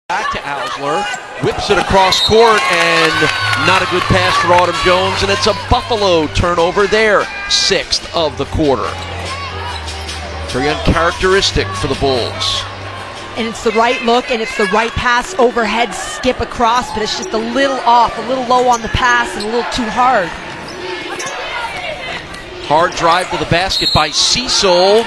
Back to Ausler, whips it across court, and not a good pass for Autumn Jones, and it's a Buffalo turnover there, sixth of the quarter. Very uncharacteristic for the Bulls. And it's the right look, and it's the right pass, overhead skip across, but it's just a little off, a little low on the pass, and a little too hard. Hard drive to the basket by Cecil.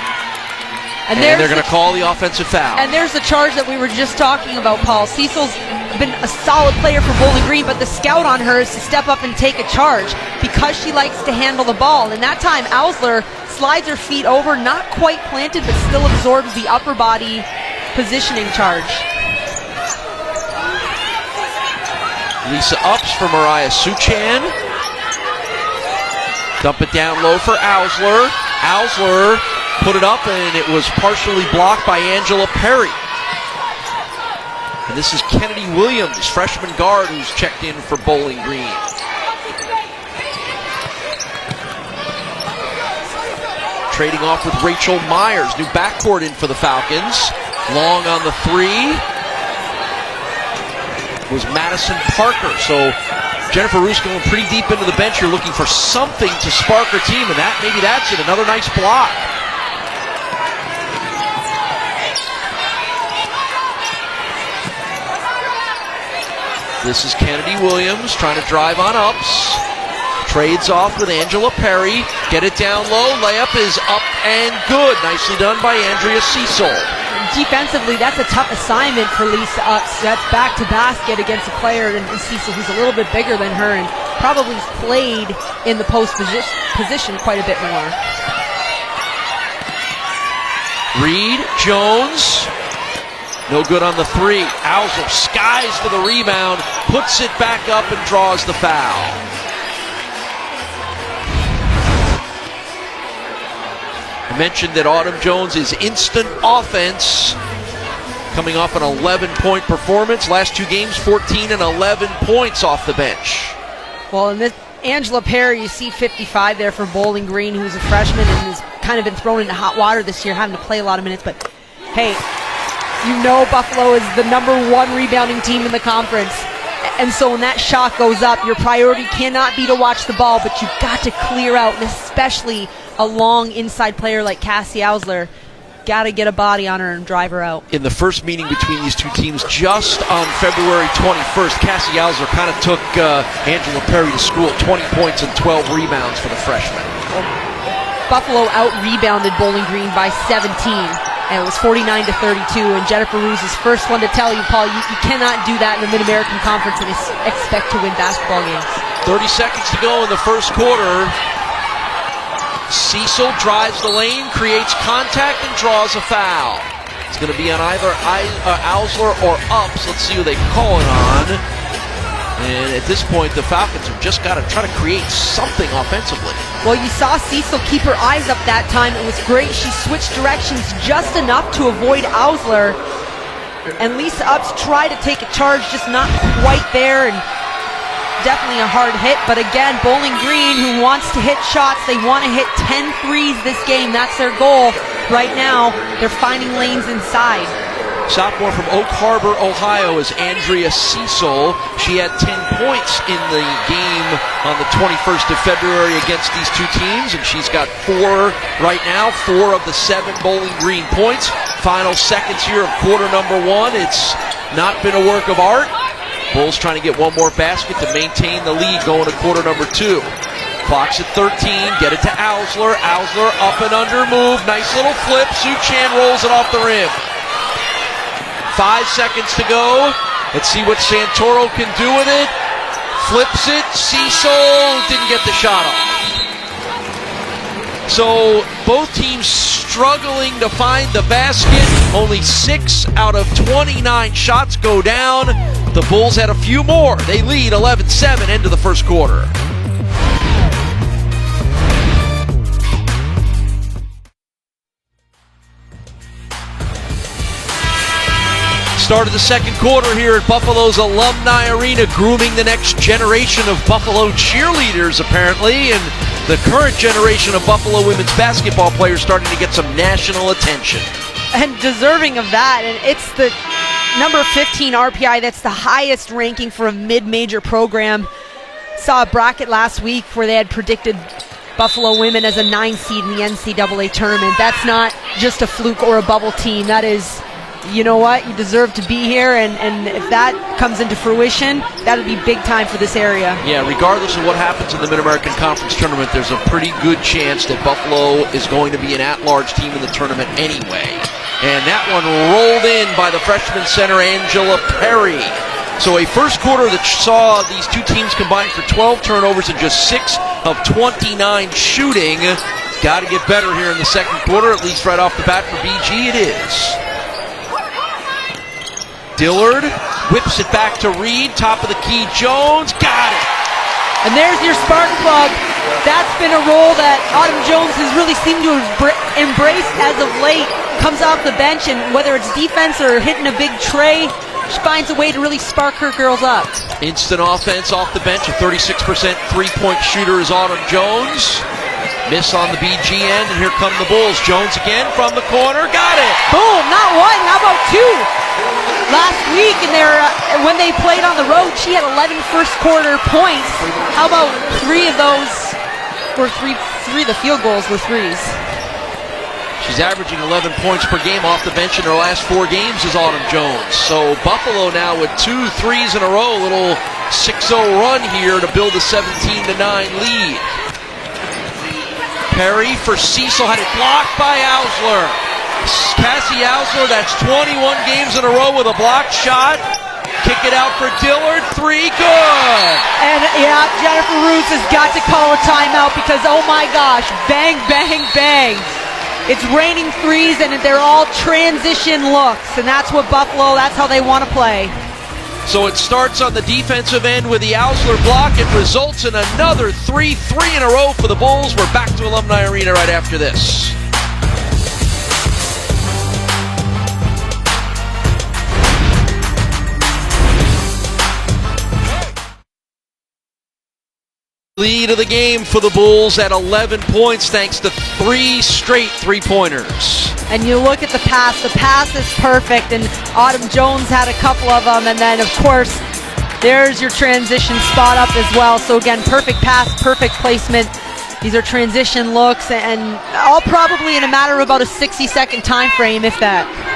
And they're going to call the offensive foul. And there's the charge that we were just talking about, Paul. Cecil's been a solid player for Bowling Green, but the scout on her is to step up and take a charge because she likes to handle the ball. And that time, Ausler slides her feet over, not quite planted, but still absorbs the upper body positioning charge. Lisa Ups for Mariah Suchan. Dump it down low for Ausler. Ausler put it up, and it was partially blocked by Angela Perry. And this is Kennedy Williams, freshman guard, who's checked in for Bowling Green. Trading off with Rachel Myers. New backcourt in for the Falcons. Long on the three was Madison Parker. So Jennifer Roos going pretty deep into the bench. You're looking for something to spark her team, and maybe that's it. Another nice block. This is Kennedy Williams trying to drive on Ups. Trades off with Angela Perry. Get it down low. Layup is up and good. Nicely done by Andrea Cecil. Defensively, that's a tough assignment for Lisa Ups. That's back to basket against a player in Cecil who's a little bit bigger than her and probably played in the post position quite a bit more. Reed Jones. No good on the three. Ausler skies for the rebound, puts it back up and draws the foul. I mentioned that Autumn Jones is instant offense, coming off an 11-point performance. Last two games, 14 and 11 points off the bench. Well, in this, Angela Perry, you see 55 there for Bowling Green, who's a freshman and has kind of been thrown into hot water this year, having to play a lot of minutes. But hey, you know Buffalo is the #1 rebounding team in the conference. And so when that shot goes up, your priority cannot be to watch the ball, but you've got to clear out, and especially a long inside player like Cassie Ausler. Got to get a body on her and drive her out. In the first meeting between these two teams just on February 21st, Cassie Ausler kind of took Angela Perry to school. 20 points and 12 rebounds for the freshman. Buffalo out-rebounded Bowling Green by 17. And it was 49-32, and Jennifer Roos is first one to tell you, Paul, you cannot do that in the Mid-American Conference and expect to win basketball games. 30 seconds to go in the first quarter. Cecil drives the lane, creates contact, and draws a foul. It's going to be on either Ausler or Ups. Let's see who they call it on. And at this point, the Falcons have just got to try to create something offensively. Well, you saw Cecil keep her eyes up that time. It was great. She switched directions just enough to avoid Ausler. And Lisa Ups tried to take a charge, just not quite there. And definitely a hard hit. But again, Bowling Green, who wants to hit shots, they want to hit 10 threes this game. That's their goal. Right now, they're finding lanes inside. Sophomore from Oak Harbor, Ohio is Andrea Cecil. She had 10 points in the game on the 21st of February against these two teams, and she's got 4 right now, 4 of the 7 Bowling Green points. Final seconds here of quarter number 1. It's not been a work of art. Bulls trying to get one more basket to maintain the lead going to quarter number 2. Clock's at 13. Get it to Ausler. Ausler up and under move. Nice little flip. Suchan rolls it off the rim. 5 seconds to go. Let's see what Santoro can do with it. Flips it. Cecil didn't get the shot off. So both teams struggling to find the basket. Only 6 out of 29 shots go down. The Bulls had a few more. They lead 11-7 into the first quarter. Start of the second quarter here at Buffalo's Alumni Arena, grooming the next generation of Buffalo cheerleaders, apparently, and the current generation of Buffalo women's basketball players starting to get some national attention. And deserving of that, and it's the number 15 RPI. That's the highest ranking for a mid-major program. Saw a bracket last week where they had predicted Buffalo women as a 9 seed in the NCAA tournament. That's not just a fluke or a bubble team. That is, you know what, you deserve to be here, and if that comes into fruition, that would be big time for this area. Yeah, regardless of what happens in the Mid-American Conference tournament, there's a pretty good chance that Buffalo is going to be an at-large team in the tournament anyway. And that one rolled in by the freshman center, Angela Perry. So a first quarter that saw these two teams combine for 12 turnovers and just 6 of 29 shooting. It's got to get better here in the second quarter, at least right off the bat for BG it is. Dillard whips it back to Reed, top of the key, Jones, got it! And there's your spark plug. That's been a role that Autumn Jones has really seemed to embrace as of late. Comes off the bench, and whether it's defense or hitting a big tray, she finds a way to really spark her girls up. Instant offense off the bench, a 36% three-point shooter is Autumn Jones. Miss on the BG end, and here come the Bulls. Jones again from the corner, got it! Boom, not one, how about two? Last week, when they played on the road, she had 11 first quarter points. How about three of those were three of the field goals were threes? She's averaging 11 points per game off the bench in her last 4 games is Autumn Jones. So Buffalo now with 2 threes in a row, a little 6-0 run here to build a 17-9 lead. Perry for Cecil, had it blocked by Ausler. Cassie Ausler, that's 21 games in a row with a blocked shot. Kick it out for Dillard, 3, good! And yeah, Jennifer Roos has got to call a timeout because, oh my gosh, bang, bang, bang. It's raining threes, and they're all transition looks, and that's what Buffalo, that's how they want to play. So it starts on the defensive end with the Ausler block. It results in another 3 in a row for the Bulls. We're back to Alumni Arena right after this. Lead of the game for the Bulls at 11 points thanks to 3 straight three-pointers. And you look at the pass is perfect, and Autumn Jones had a couple of them, and then of course there's your transition spot up as well. So again, perfect pass, perfect placement. These are transition looks, and all probably in a matter of about a 60-second time frame, if that.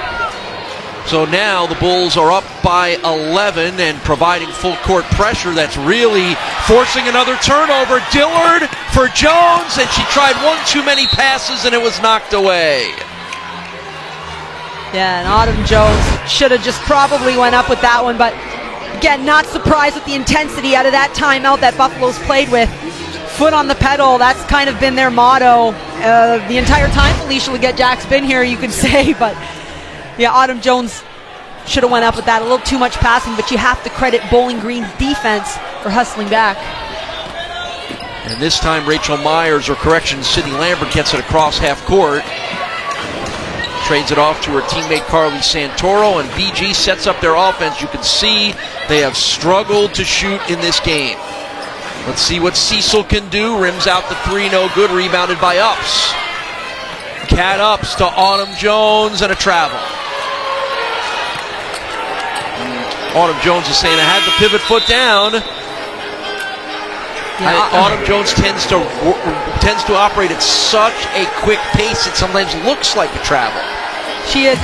So now the Bulls are up by 11 and providing full court pressure that's really forcing another turnover. Dillard for Jones, and she tried one too many passes and it was knocked away. Yeah, and Autumn Jones should have just probably went up with that one, but again, not surprised with the intensity out of that timeout that Buffalo's played with. Foot on the pedal, that's kind of been their motto the entire time Felicia Legette-Jack's been here, you could say, but yeah, Autumn Jones should have went up with that. A little too much passing, but you have to credit Bowling Green's defense for hustling back. And this time Rachel Myers, or correction, Sydney Lambert gets it across half court. Trades it off to her teammate Carly Santoro, and BG sets up their offense. You can see they have struggled to shoot in this game. Let's see what Cecil can do. Rims out the 3, no good. Rebounded by Ups. Cat Ups to Autumn Jones and a travel. Autumn Jones is saying, I had the pivot foot down. Yeah. Autumn Jones tends to operate at such a quick pace it sometimes looks like a travel. She is.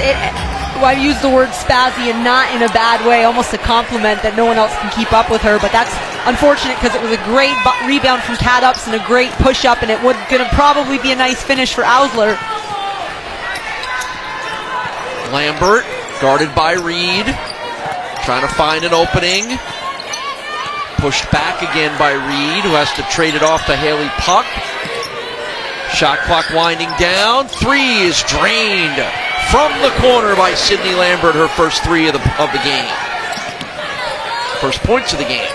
I use the word spazzy and not in a bad way, almost a compliment that no one else can keep up with her, but that's unfortunate because it was a great rebound from Cat Ups and a great push-up, and it would gonna probably be a nice finish for Ausler. Lambert, guarded by Reed, trying to find an opening. Pushed back again by Reed, who has to trade it off to Haley Puck. Shot clock winding down. 3 is drained from the corner by Sydney Lambert, her first 3 of the game. First points of the game.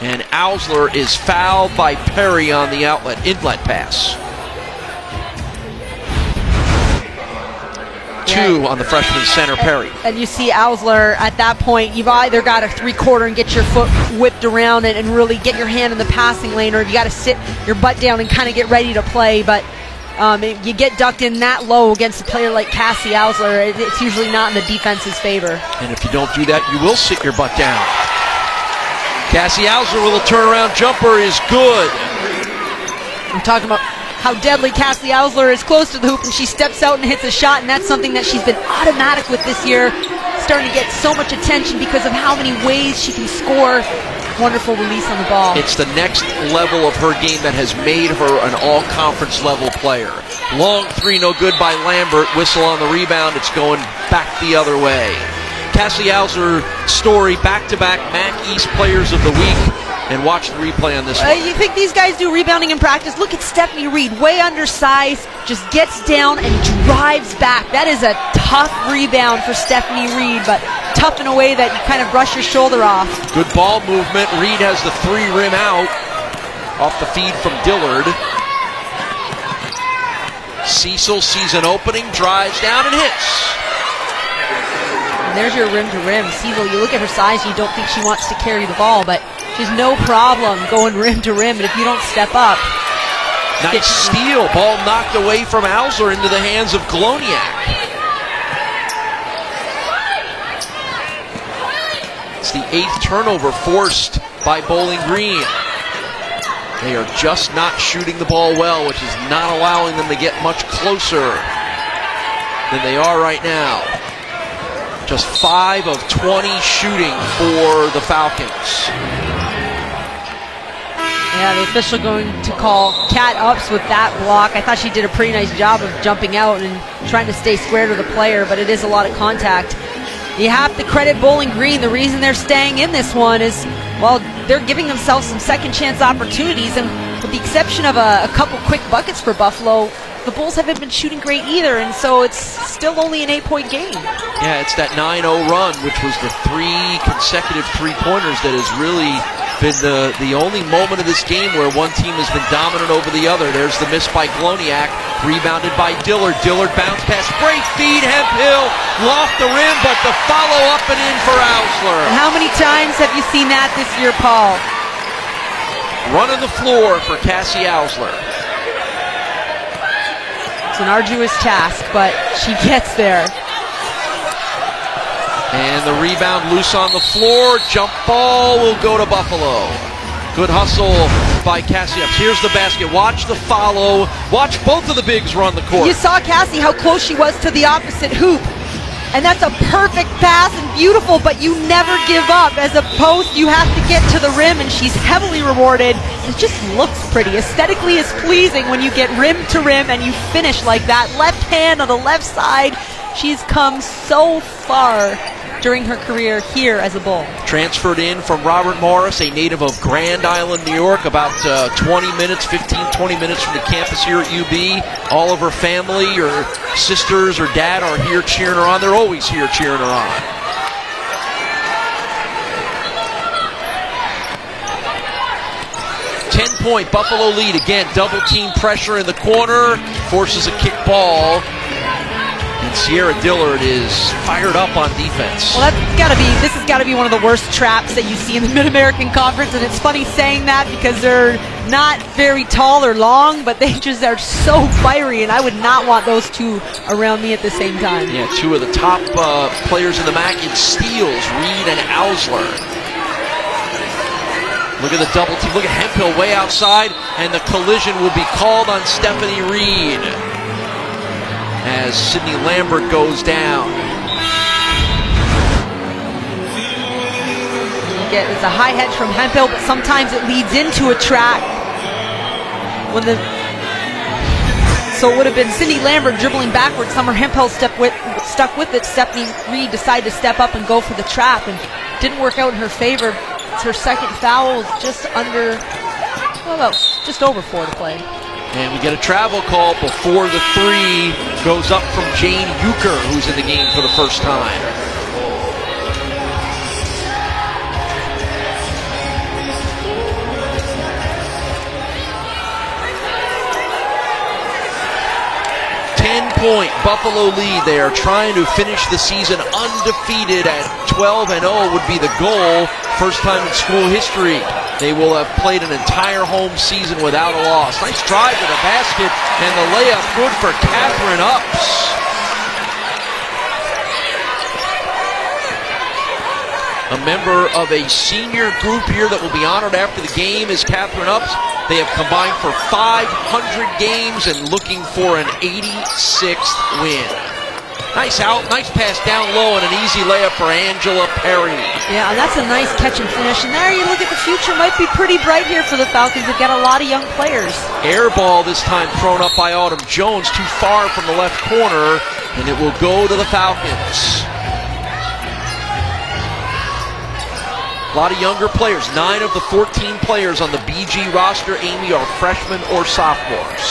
And Ausler is fouled by Perry on the inlet pass. 2 on the freshman center, Perry. And you see Ausler at that point, you've either got to three-quarter and get your foot whipped around and really get your hand in the passing lane, or you got to sit your butt down and kind of get ready to play. But You get ducked in that low against a player like Cassie Ausler, it's usually not in the defense's favor. And if you don't do that, you will sit your butt down. Cassie Ausler with a turnaround jumper is good. I'm talking about how deadly Cassie Ausler is close to the hoop, and she steps out and hits a shot, and that's something that she's been automatic with this year, starting to get so much attention because of how many ways she can score. Wonderful release on the ball. It's the next level of her game that has made her an all-conference level player. Long three, no good by Lambert. Whistle on the rebound. It's going back the other way. Cassie Ausler story, back-to-back MAC East Players of the Week. And watch the replay on this one. You think these guys do rebounding in practice? Look at Stephanie Reed, way undersized, just gets down and drives back. That is a tough rebound for Stephanie Reed, but tough in a way that you kind of brush your shoulder off. Good ball movement. Reed has the three rim out off the feed from Dillard. Cecil sees an opening, drives down and hits. And there's your rim to rim. Cecil, you look at her size, you don't think she wants to carry the ball, but she's no problem going rim to rim, and if you don't step up. Nice steal. Ball knocked away from Ausler into the hands of Gloniak. It's the 8th turnover forced by Bowling Green. They are just not shooting the ball well, which is not allowing them to get much closer than they are right now. Just 5 of 20 shooting for the Falcons. Yeah, the official going to call Cat Ups with that block. I thought she did a pretty nice job of jumping out and trying to stay square to the player, but it is a lot of contact. You have to credit Bowling Green. The reason they're staying in this one is, well, they're giving themselves some second chance opportunities, and with the exception of a couple quick buckets for Buffalo, the Bulls haven't been shooting great either, and so it's still only an 8-point game. Yeah, it's that 9-0 run, which was the 3 consecutive three-pointers that has really been the only moment of this game where one team has been dominant over the other. There's the miss by Gloniak, rebounded by Dillard. Dillard bounce pass, great feed, Hemphill, loft the rim, but the follow up and in for Ausler. And how many times have you seen that this year, Paul? Running the floor for Cassie Ausler. It's an arduous task, but she gets there. And the rebound loose on the floor. Jump ball will go to Buffalo. Good hustle by Cassie Ups. Here's the basket. Watch the follow. Watch both of the bigs run the court. You saw Cassie, how close she was to the opposite hoop. And that's a perfect pass and beautiful, but you never give up. As a post, you have to get to the rim, and she's heavily rewarded. It just looks pretty. Aesthetically, it's pleasing when you get rim to rim and you finish like that. Left hand on the left side. She's come so far during her career here as a Bull. Transferred in from Robert Morris, a native of Grand Island, New York, about 20 minutes from the campus here at UB. All of her family, her sisters, her dad are here cheering her on. They're always here cheering her on. Ten-point Buffalo lead. Again, double team pressure in the corner, forces a kick ball. And Sierra Dillard is fired up on defense. Well, this has got to be one of the worst traps that you see in the Mid-American Conference, and it's funny saying that because they're not very tall or long, but they just are so fiery, and I would not want those two around me at the same time. Yeah, 2 of the top players in the MAC in steals, Reed and Ausler. Look at the double team. Look at Hemphill way outside, and the collision will be called on Stephanie Reed as Sydney Lambert goes down. It's a high hedge from Hemphill, but sometimes it leads into a trap. So it would have been Sydney Lambert dribbling backwards. Summer Hemphill stuck with it. Stephanie Reed decided to step up and go for the trap, and didn't work out in her favor. It's her second foul, just over 4 to play. And we get a travel call before the 3 goes up from Jane Euchre, who's in the game for the first time. Ten-point Buffalo lead. They are trying to finish the season undefeated at 12-0 would be the goal. First time in school history. they will have played an entire home season without a loss. Nice drive to the basket, and the layup good for Catherine Upps. A member of a senior group here that will be honored after the game is Catherine Upps. They have combined for 500 games and looking for an 86th win. Nice out, nice pass down low, and an easy layup for Angela Perry. Yeah, and that's a nice catch and finish. And there you look at the future, might be pretty bright here for the Falcons. They've got a lot of young players. Air ball this time thrown up by Autumn Jones, too far from the left corner, and it will go to the Falcons. A lot of younger players. 9 of the 14 players on the BG roster, Amy, are freshmen or sophomores.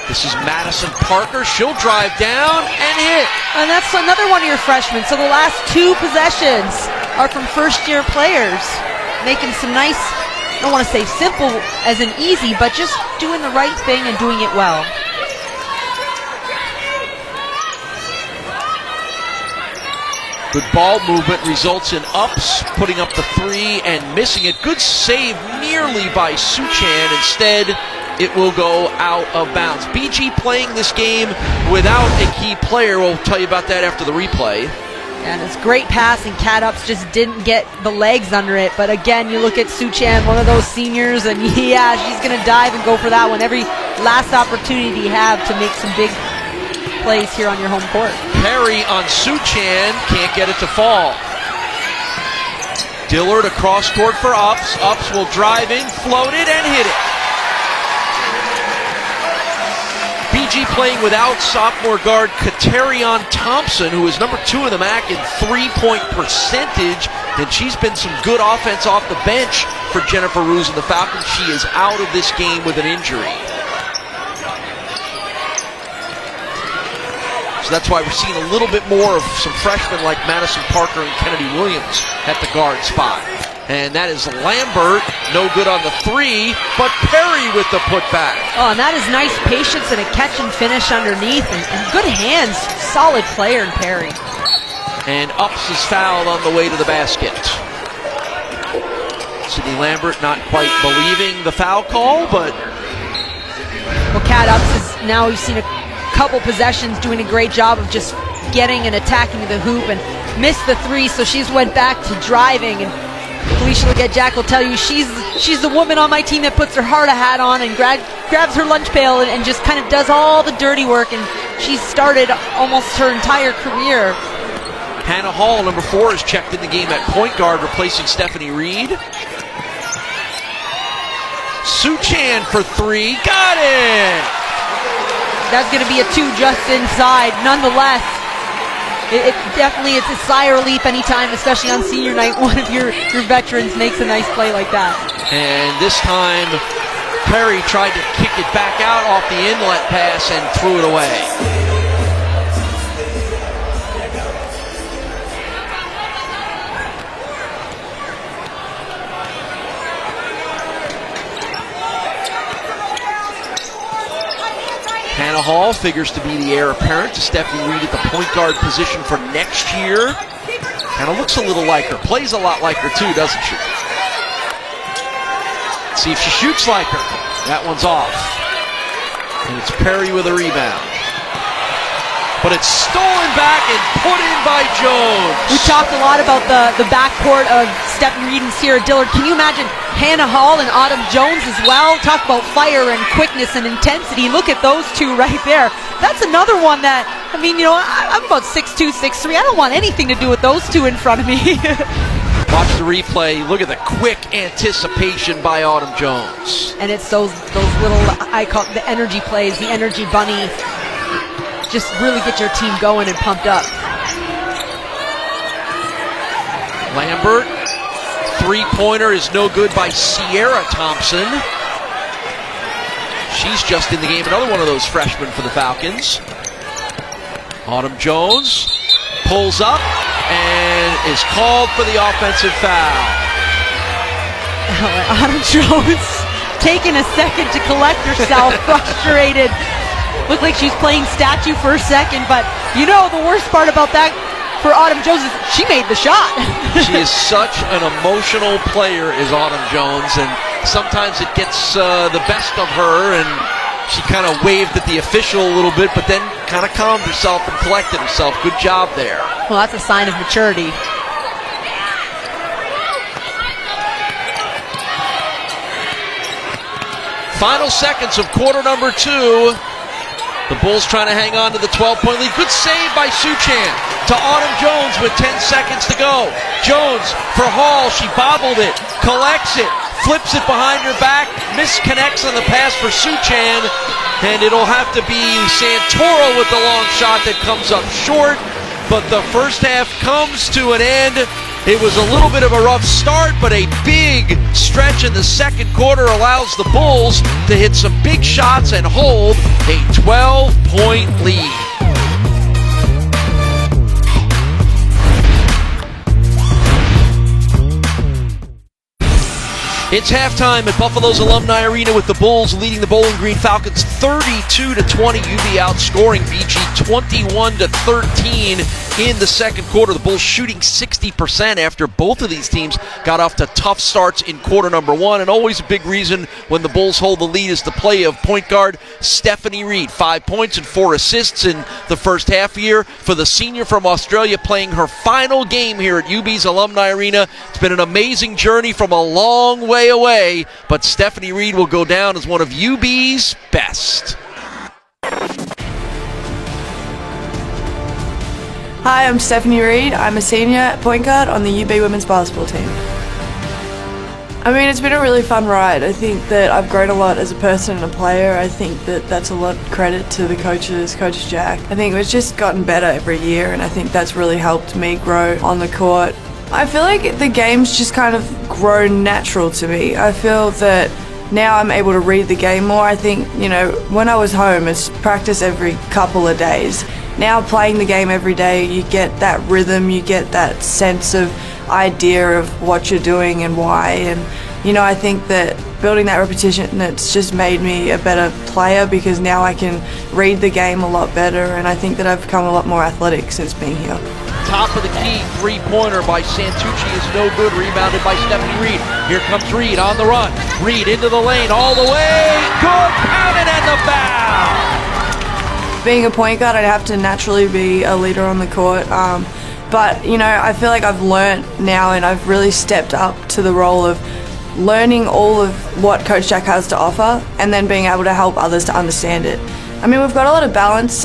This is Madison Parker. She'll drive down and hit. And that's another one of your freshmen. So the last 2 possessions are from first-year players, making some nice, I don't want to say simple as in easy, but just doing the right thing and doing it well. Good ball movement results in Upps putting up the 3 and missing it. Good save nearly by Suchan. Instead, it will go out of bounds. BG playing this game without a key player. We'll tell you about that after the replay. And it's great pass, and Cat Upps just didn't get the legs under it. But again, you look at Suchan, one of those seniors, and yeah, she's going to dive and go for that one. Every last opportunity you have to make some big plays here on your home court. Perry on Suchan, can't get it to fall. Dillard across court for Upps. Upps will drive in, float it, and hit it. BG playing without sophomore guard Katerion Thompson, who is number 2 in the MAC in three-point percentage, and she's been some good offense off the bench for Jennifer Roos and the Falcons. She is out of this game with an injury. So that's why we're seeing a little bit more of some freshmen like Madison Parker and Kennedy Williams at the guard spot. And that is Lambert, no good on the 3, but Perry with the putback. Oh, and that is nice patience and a catch and finish underneath, and good hands. Solid player in Perry. And Upps is fouled on the way to the basket. Sydney Lambert not quite believing the foul call, but... Well, Cat Upps is now, we've seen a couple possessions doing a great job of just getting and attacking the hoop and missed the 3, so she's went back to driving, and Felicia Legette-Jack will tell you she's the woman on my team that puts her heart hat on and grabs her lunch pail and just kind of does all the dirty work, and she's started almost her entire career. Hannah Hall, number 4, is checked in the game at point guard, replacing Stephanie Reed. Suchan for 3, got it! That's going to be a 2 just inside. Nonetheless, it definitely is a sigh of relief anytime, especially on senior night, one of your veterans makes a nice play like that. And this time, Perry tried to kick it back out off the inlet pass and threw it away. Hannah Hall figures to be the heir apparent to Stephanie Reed at the point guard position for next year. Kind of looks a little like her. Plays a lot like her too, doesn't she? Let's see if she shoots like her. That one's off. And it's Perry with a rebound. But it's stolen back and put in by Jones. We talked a lot about the backcourt of Stephanie Reed and Sierra Dillard. Can you imagine Hannah Hall and Autumn Jones as well? Talk about fire and quickness and intensity. Look at those two right there. That's another one that, I mean, you know, I'm about 6'2", 6'3". I don't want anything to do with those two in front of me. Watch the replay. Look at the quick anticipation by Autumn Jones. And it's those little, I call it the energy plays, the energy bunny. Just really get your team going and pumped up. Lambert, three-pointer is no good by Sierra Thompson. She's just in the game, another one of those freshmen for the Falcons. Autumn Jones pulls up and is called for the offensive foul. Autumn Jones taking a second to collect herself, frustrated. Looked like she's playing statue for a second, but you know the worst part about that for Autumn Jones is she made the shot. She is such an emotional player, is Autumn Jones, and sometimes it gets the best of her, and she kind of waved at the official a little bit, but then kind of calmed herself and collected herself. Good job there. Well, that's a sign of maturity. Final seconds of quarter number 2. The Bulls trying to hang on to the 12-point lead. Good save by Suchan to Autumn Jones with 10 seconds to go. Jones for Hall. She bobbled it, collects it, flips it behind her back, misconnects on the pass for Suchan, and it'll have to be Santoro with the long shot that comes up short. But the first half comes to an end. It was a little bit of a rough start, but a big stretch in the second quarter allows the Bulls to hit some big shots and hold a 12-point lead. It's halftime at Buffalo's Alumni Arena with the Bulls leading the Bowling Green Falcons 32-20. UB outscoring BG 21-13 in the second quarter. The Bulls shooting 60% after both of these teams got off to tough starts in quarter number 1. And always a big reason when the Bulls hold the lead is the play of point guard Stephanie Reed. 5 points and 4 assists in the first half year for the senior from Australia, playing her final game here at UB's Alumni Arena. It's been an amazing journey from a long way away, but Stephanie Reed will go down as one of UB's best. Hi, I'm Stephanie Reed. I'm a senior point guard on the UB women's basketball team. I mean, it's been a really fun ride. I think that I've grown a lot as a person and a player. I think that that's a lot of credit to the coaches, Coach Jack. I think it's just gotten better every year, and I think that's really helped me grow on the court. I feel like the game's just kind of grown natural to me. I feel that now I'm able to read the game more. I think, when I was home, it's practice every couple of days. Now playing the game every day, you get that rhythm, you get that sense of idea of what you're doing and why. And, I think that building that repetition, it's just made me a better player because now I can read the game a lot better, and I think that I've become a lot more athletic since being here. Top of the key, three-pointer by Santucci is no good. Rebounded by Stephanie Reed. Here comes Reed on the run. Reed into the lane, all the way. Good, pounded and the foul. Being a point guard, I'd have to naturally be a leader on the court. But, I feel like I've learnt now, and I've really stepped up to the role of learning all of what Coach Jack has to offer and then being able to help others to understand it. I mean, we've got a lot of balance.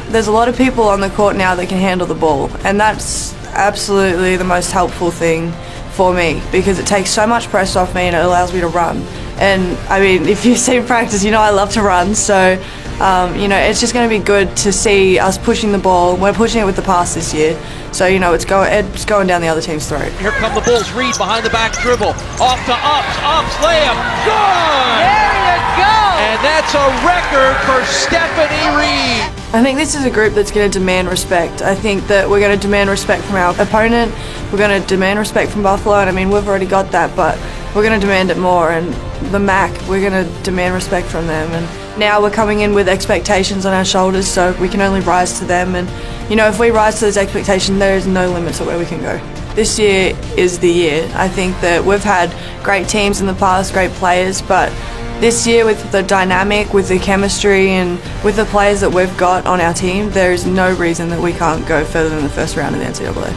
There's a lot of people on the court now that can handle the ball, and that's absolutely the most helpful thing for me because it takes so much pressure off me and it allows me to run. And, I mean, if you've seen practice, I love to run, so, it's just going to be good to see us pushing the ball. We're pushing it with the pass this year, so, it's going down the other team's throat. Here come the Bulls. Reed behind the back dribble. Off to Ups layup. Good! There you go! And that's a record for Stephanie Reed. I think this is a group that's going to demand respect. I think that we're going to demand respect from our opponent. We're going to demand respect from Buffalo, and I mean, we've already got that, but we're going to demand it more. And the MAC, we're going to demand respect from them. And now we're coming in with expectations on our shoulders, so we can only rise to them. And, if we rise to those expectations, there is no limit to where we can go. This year is the year. I think that we've had great teams in the past, great players, but this year with the dynamic, with the chemistry, and with the players that we've got on our team, there is no reason that we can't go further than the first round of the NCAA.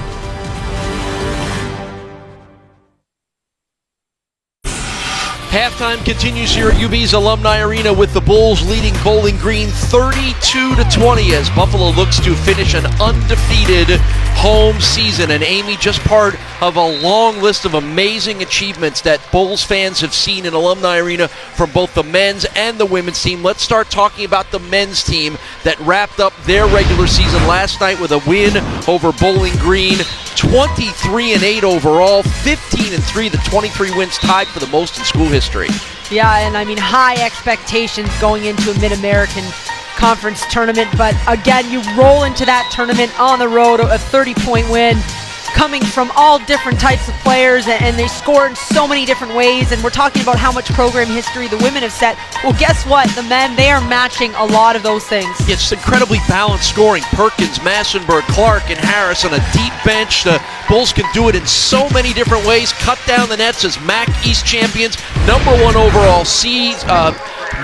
Halftime continues here at UB's Alumni Arena with the Bulls leading Bowling Green 32-20 as Buffalo looks to finish an undefeated home season. And Amy, just part of a long list of amazing achievements that Bulls fans have seen in Alumni Arena from both the men's and the women's team. Let's start talking about the men's team that wrapped up their regular season last night with a win over Bowling Green. 23-8 overall, 15-3, the 23 wins tied for the most in school history. Yeah, and I mean, high expectations going into a Mid-American Conference tournament, but again, you roll into that tournament on the road, a 30-point win. coming from all different types of players, and they score in so many different ways, and we're talking about how much program history the women have set. Well, guess what? The men, they are matching a lot of those things. It's incredibly balanced scoring. Perkins, Massenberg, Clark, and Harris on a deep bench. The Bulls can do it in so many different ways. Cut down the nets as MAC East champions, #1 overall seed,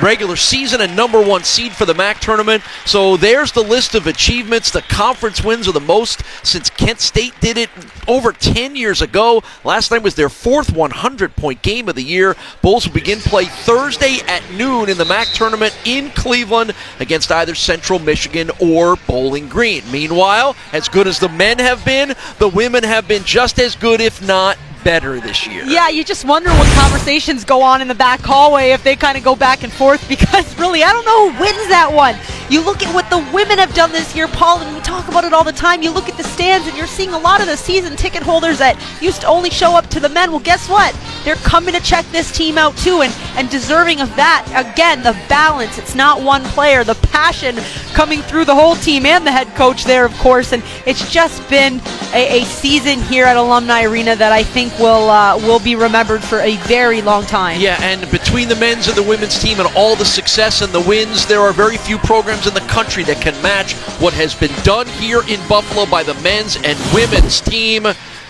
regular season, and #1 seed for the MAC tournament. So there's the list of achievements. The conference wins are the most since Kent State did it over 10 years ago. Last night was their 4th 100-point game of the year. Bulls will begin play Thursday at noon in the MAC tournament in Cleveland against either Central Michigan or Bowling Green. Meanwhile, as good as the men have been, the women have been just as good, if not better, this year. Yeah, you just wonder what conversations go on in the back hallway if they kind of go back and forth, because really, I don't know who wins that one. You look at what the women have done this year, Paul, and we talk about it all the time. You look at the stands and you're seeing a lot of the season ticket holders that used to only show up to the men. Well, guess what? They're coming to check this team out too, and deserving of that. Again, the balance. It's not one player. The passion coming through the whole team and the head coach there, of course, and it's just been a season here at Alumni Arena that I think will be remembered for a very long time. Yeah, and between the men's and the women's team and all the success and the wins, there are very few programs in the country that can match what has been done here in Buffalo by the men's and women's team.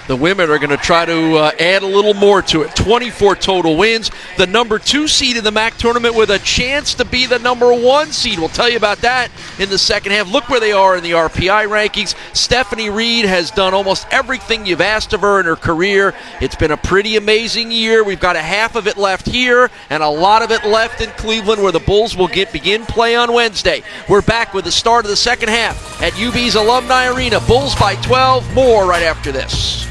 The women are going to try to add a little more to it. 24 total wins. The #2 seed in the MAC tournament with a chance to be the #1 seed. We'll tell you about that in the second half. Look where they are in the RPI rankings. Stephanie Reed has done almost everything you've asked of her in her career. It's been a pretty amazing year. We've got a half of it left here and a lot of it left in Cleveland, where the Bulls will begin play on Wednesday. We're back with the start of the second half at UB's Alumni Arena. Bulls by 12. More right after this.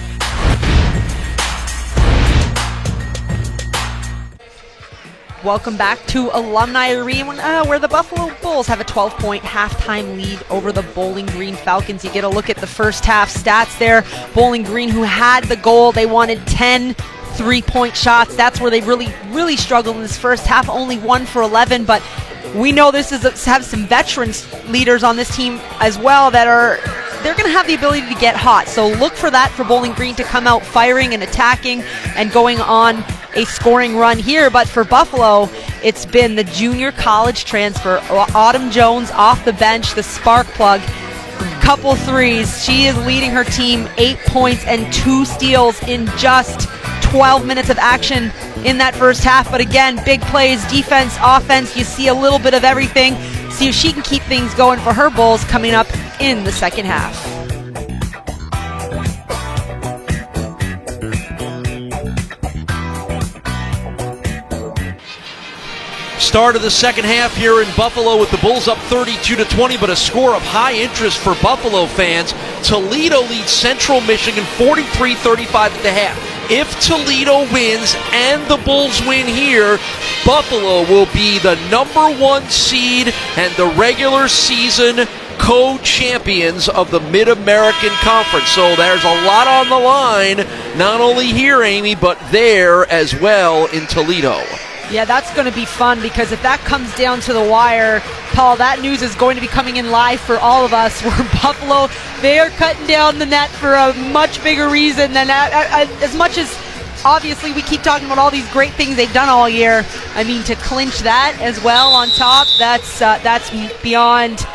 Welcome back to Alumni Arena, where the Buffalo Bulls have a 12-point halftime lead over the Bowling Green Falcons. You get a look at the first half stats there. Bowling Green, who had the goal, they wanted 10 3-point shots. That's where they really struggled in this first half. Only 1 for 11, but we know this have some veterans leaders on this team as well they're going to have the ability to get hot. So look for that for Bowling Green to come out firing and attacking and going on a scoring run here. But for Buffalo, it's been the junior college transfer, Autumn Jones, off the bench, the spark plug. Couple threes. She is leading her team, 8 points and 2 steals in just 12 minutes of action in that first half. But again, big plays, defense, offense, you see a little bit of everything. See if she can keep things going for her Bulls coming up in the second half. Start of the second half here in Buffalo with the Bulls up 32-20, but a score of high interest for Buffalo fans. Toledo leads Central Michigan 43-35 at the half. If Toledo wins and the Bulls win here, Buffalo will be the #1 seed and the regular season co-champions of the Mid-American Conference. So there's a lot on the line, not only here, Amy, but there as well in Toledo. Yeah, that's going to be fun, because if that comes down to the wire, Paul, that news is going to be coming in live for all of us, where Buffalo, they are cutting down the net for a much bigger reason than as much as obviously we keep talking about all these great things they've done all year. I mean, to clinch that as well on top, that's beyond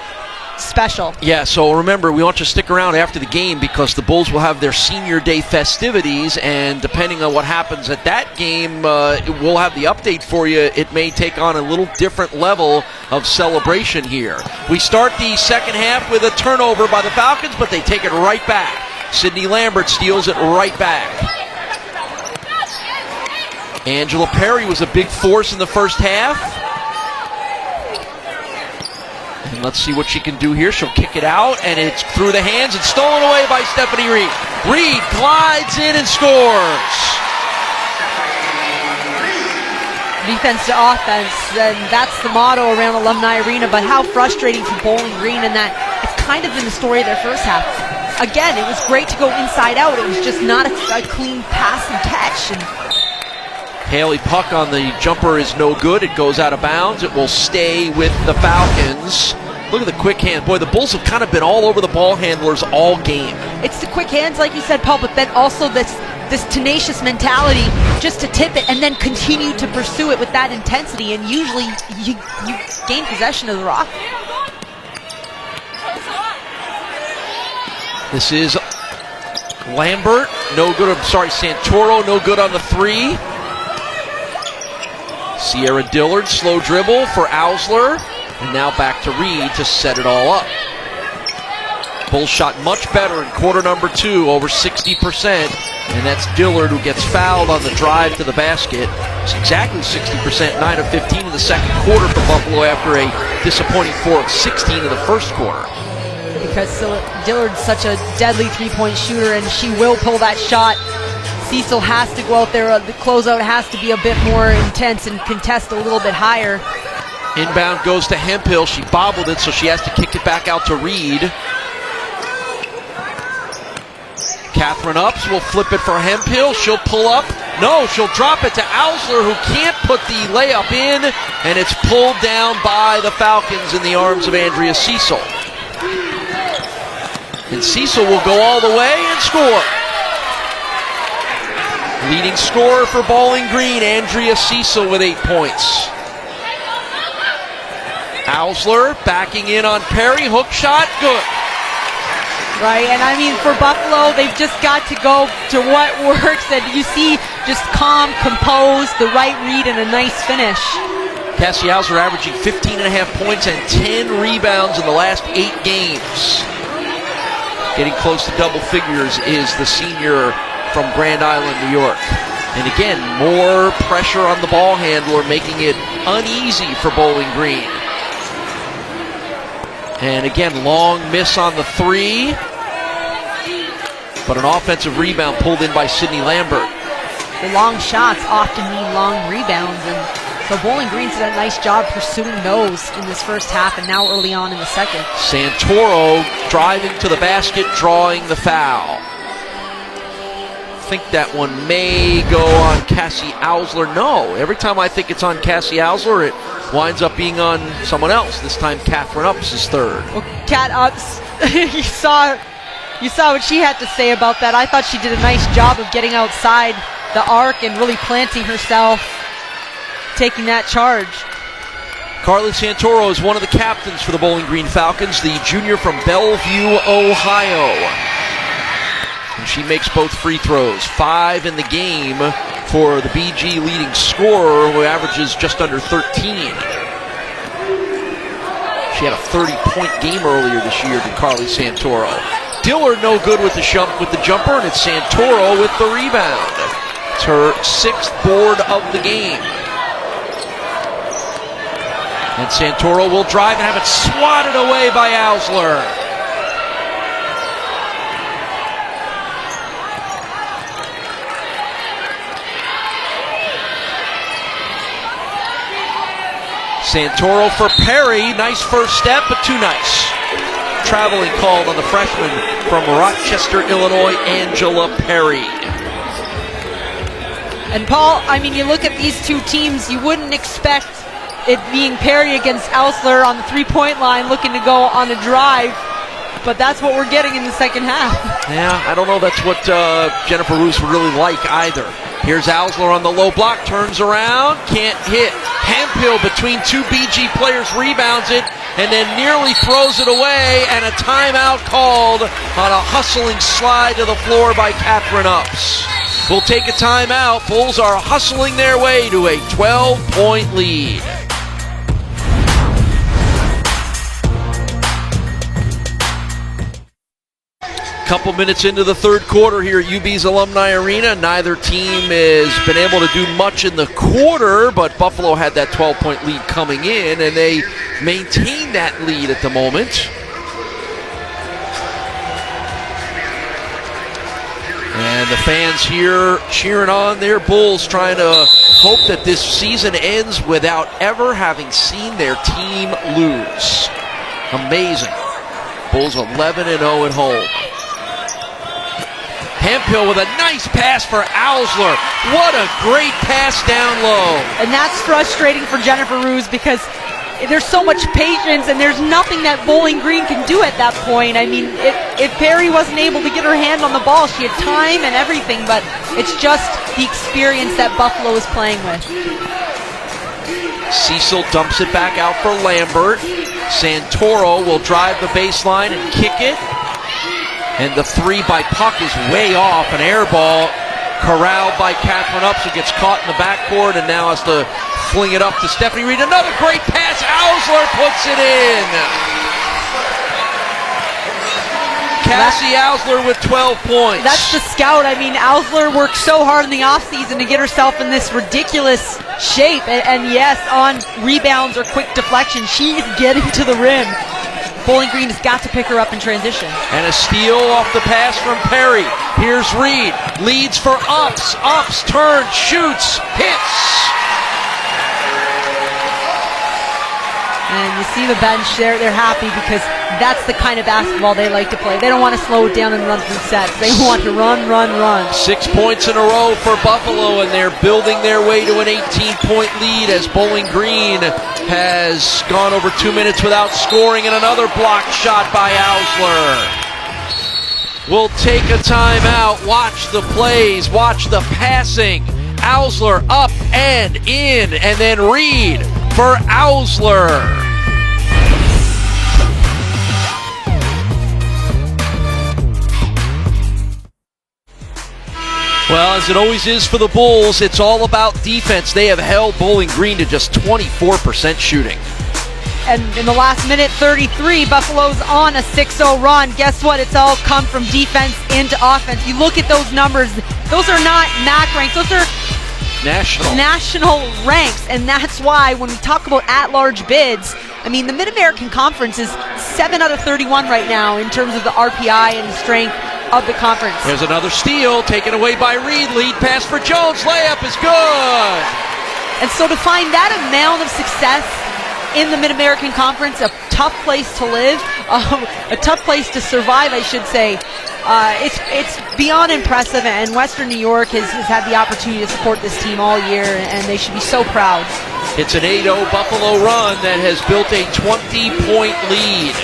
special. Yeah, so remember, we want you to stick around after the game, because the Bulls will have their senior day festivities, and depending on what happens at that game, we'll have the update for you. It may take on a little different level of celebration here. We start the second half with a turnover by the Falcons, but they take it right back. Sydney Lambert steals it right back. Angela Perry was a big force in the first half. And let's see what she can do here. She'll kick it out, and it's through the hands and stolen away by Stephanie Reed. Reed glides in and scores. Defense to offense, and that's the motto around Alumni Arena. But how frustrating for Bowling Green, and that it's kind of been the story of their first half. Again, it was great to go inside out. It was just not a clean pass and catch. And Haley Puck on the jumper is no good. It goes out of bounds. It will stay with the Falcons. Look at the quick hand. Boy, the Bulls have kind of been all over the ball handlers all game. It's the quick hands, like you said, Paul, but then also this tenacious mentality just to tip it and then continue to pursue it with that intensity, and usually you gain possession of the rock. This is Lambert, no good. Santoro, no good on the three. Sierra Dillard, slow dribble for Ausler, and now back to Reed to set it all up. Bulls shot much better in quarter number 2, over 60%, and that's Dillard who gets fouled on the drive to the basket. It's exactly 60%, 9 of 15 in the second quarter for Buffalo after a disappointing 4 of 16 in the first quarter. Because Dillard's such a deadly three-point shooter, and she will pull that shot. Cecil has to go out there. The closeout has to be a bit more intense and contest a little bit higher. Inbound goes to Hemphill. She bobbled it, so she has to kick it back out to Reed. Catherine Upps will flip it for Hemphill. She'll pull up. No, she'll drop it to Ausler, who can't put the layup in, and it's pulled down by the Falcons in the arms of Andrea Cecil. And Cecil will go all the way and score. Leading scorer for Bowling Green, Andrea Cecil with 8 points. Ausler backing in on Perry, hook shot, good. Right, and I mean, for Buffalo, they've just got to go to what works, and you see just calm, composed, the right read, and a nice finish. Cassie Ausler averaging 15.5 points and 10 rebounds in the last 8 games. Getting close to double figures is the senior from Grand Island, New York. And again, more pressure on the ball handler, making it uneasy for Bowling Green. And again, long miss on the three, but an offensive rebound pulled in by Sydney Lambert. The long shots often mean long rebounds, and so Bowling Green's done a nice job pursuing those in this first half and now early on in the second. Santoro driving to the basket, drawing the foul. I think that one may go on Cassie Ausler. No, every time I think it's on Cassie Ausler, it winds up being on someone else. This time Catherine Upps is third. Well, Cat Upps, you saw what she had to say about that. I thought she did a nice job of getting outside the arc and really planting herself, taking that charge. Carly Santoro is one of the captains for the Bowling Green Falcons, the junior from Bellevue, Ohio. And she makes both free throws. 5 in the game for the BG leading scorer, who averages just under 13. She had a 30-point game earlier this year to Carly Santoro. Dillard no good with the jumper, and it's Santoro with the rebound. It's her 6th board of the game. And Santoro will drive and have it swatted away by Ausler. Santoro for Perry. Nice first step, but too nice. Traveling called on the freshman from Rochester, Illinois, Angela Perry. And Paul, I mean, you look at these two teams, you wouldn't expect it being Perry against Ausler on the three-point line looking to go on a drive, but that's what we're getting in the second half. Yeah, I don't know that's what Jennifer Roos would really like either. Here's Ausler on the low block, turns around, can't hit. Hemphill between two BG players rebounds it, and then nearly throws it away, and a timeout called on a hustling slide to the floor by Catherine Upps. We'll take a timeout. Bulls are hustling their way to a 12-point lead. Couple minutes into the third quarter here at UB's Alumni Arena. Neither team has been able to do much in the quarter, but Buffalo had that 12-point lead coming in, and they maintain that lead at the moment. And the fans here cheering on their Bulls, trying to hope that this season ends without ever having seen their team lose. Amazing. Bulls 11-0 at home. Hemphill with a nice pass for Ausler. What a great pass down low. And that's frustrating for Jennifer Roos because there's so much patience, and there's nothing that Bowling Green can do at that point. I mean, if Perry wasn't able to get her hand on the ball, she had time and everything, but it's just the experience that Buffalo is playing with. Cecil dumps it back out for Lambert. Santoro will drive the baseline and kick it. And the three by Puck is way off. An air ball corralled by Catherine Ups, who gets caught in the backcourt and now has to fling it up to Stephanie Reed. Another great pass. Ausler puts it in. Cassie Ausler with 12 points. That's the scout. I mean, Ausler worked so hard in the offseason to get herself in this ridiculous shape. And yes, on rebounds or quick deflection, she is getting to the rim. Bowling Green has got to pick her up in transition. And a steal off the pass from Perry. Here's Reed. Leads for Ups. Ups turns, shoots, hits. And you see the bench, they're happy because that's the kind of basketball they like to play. They don't want to slow it down and run through sets. They want to run, run, run. 6 points in a row for Buffalo, and they're building their way to an 18-point lead as Bowling Green has gone over 2 minutes without scoring, and another blocked shot by Ausler. We'll take a timeout, watch the plays, watch the passing. Ausler up and in, and then Reed for Ausler. Well, as it always is for the Bulls, it's all about defense. They have held Bowling Green to just 24% shooting. And in the last minute 33, Buffalo's on a 6-0 run. Guess what? It's all come from defense into offense. You look at those numbers, those are not MAC ranks, those are national ranks. And that's why when we talk about at-large bids, I mean, the Mid-American Conference is 7 out of 31 right now in terms of the RPI and strength of the conference. There's another steal taken away by Reed. Lead pass for Jones. Layup is good. And so to find that amount of success in the Mid-American Conference, a tough place to live, a tough place to survive, I should say, it's beyond impressive. And Western New York has had the opportunity to support this team all year, and they should be so proud. It's an 8-0 Buffalo run that has built a 20-point lead.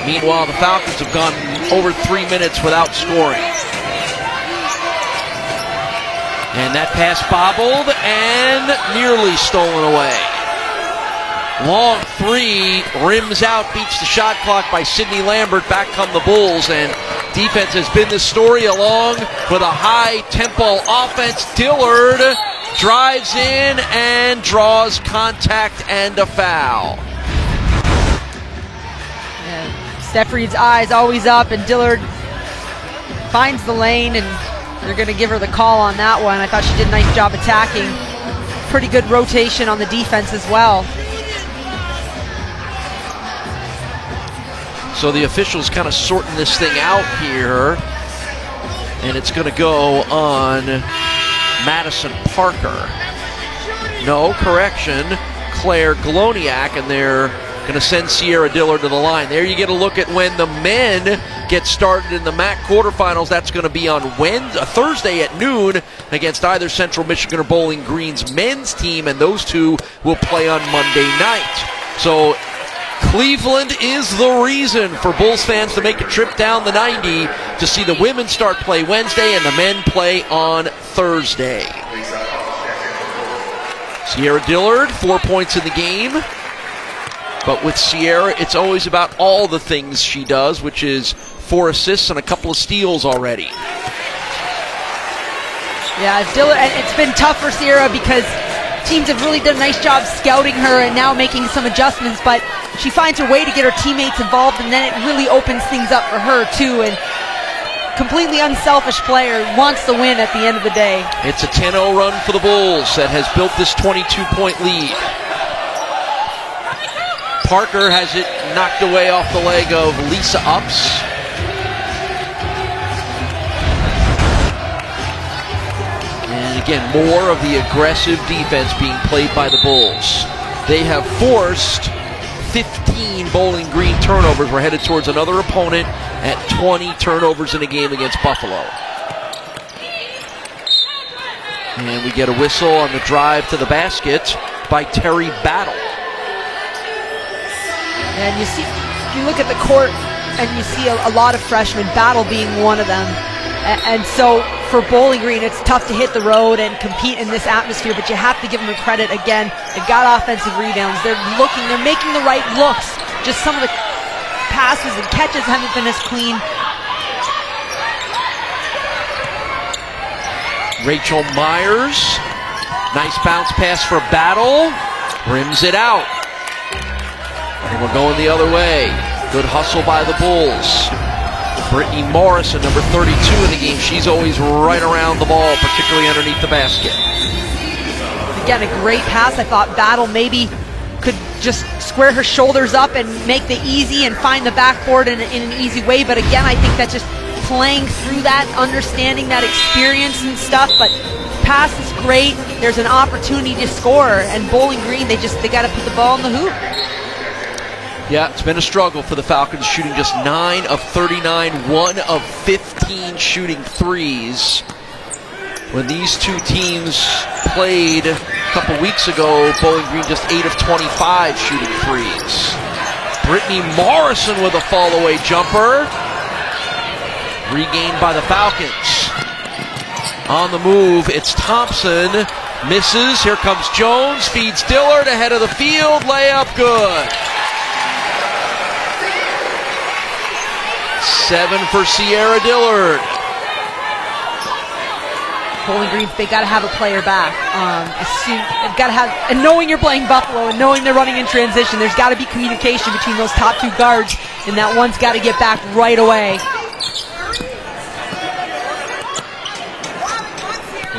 Meanwhile, the Falcons have gone over 3 minutes without scoring. And that pass bobbled and nearly stolen away. Long three, rims out, beats the shot clock by Sydney Lambert. Back come the Bulls, and defense has been the story along with a high-tempo offense. Dillard drives in and draws contact and a foul. Steph Reed's eyes always up, and Dillard finds the lane, and they're going to give her the call on that one. I thought she did a nice job attacking. Pretty good rotation on the defense as well. So the officials kind of sorting this thing out here, and it's going to go on Madison Parker. No, correction, Claire Gloniak, and they're going to send Sierra Dillard to the line. There you get a look at when the men get started in the MAC quarterfinals. That's going to be on Thursday at noon against either Central Michigan or Bowling Green's men's team, and those two will play on Monday night. So Cleveland is the reason for Bulls fans to make a trip down the 90 to see the women start play Wednesday and the men play on Thursday. Sierra Dillard, 4 points in the game. But with Sierra, it's always about all the things she does, which is 4 assists and a couple of steals already. Yeah, Dillard, it's been tough for Sierra because teams have really done a nice job scouting her and now making some adjustments, but she finds her way to get her teammates involved, and then it really opens things up for her too. And completely unselfish player, wants to win at the end of the day. It's a 10-0 run for the Bulls that has built this 22-point lead. Parker has it knocked away off the leg of Lisa Ups. And again, more of the aggressive defense being played by the Bulls. They have forced 15 Bowling Green turnovers. We're headed towards another opponent at 20 turnovers in a game against Buffalo. And we get a whistle on the drive to the basket by Terry Battle. And you look at the court and you see a lot of freshmen, Battle being one of them. And so for Bowling Green, it's tough to hit the road and compete in this atmosphere, but you have to give them credit. Again, they've got offensive rebounds. They're making the right looks. Just some of the passes and catches haven't been as clean. Rachel Myers, nice bounce pass for Battle, rims it out. And we're going the other way. Good hustle by the Bulls. Brittany Morrison, number 32 in the game. She's always right around the ball, particularly underneath the basket. Again, a great pass. I thought Battle maybe could just square her shoulders up and make the easy and find the backboard in an easy way. But again, I think that's just playing through that, understanding that experience and stuff. But pass is great. There's an opportunity to score. And Bowling Green, they got to put the ball in the hoop. Yeah, it's been a struggle for the Falcons, shooting just 9 of 39, 1 of 15 shooting threes. When these two teams played a couple weeks ago, Bowling Green just 8 of 25 shooting threes. Brittany Morrison with a fall-away jumper. Regained by the Falcons. On the move, it's Thompson. Misses. Here comes Jones. Feeds Dillard ahead of the field. Layup good. 7 for Sierra Dillard. Bowling Green, they got to have a player back. They've got to have, and knowing you're playing Buffalo and knowing they're running in transition, there's got to be communication between those top two guards, and that one's got to get back right away.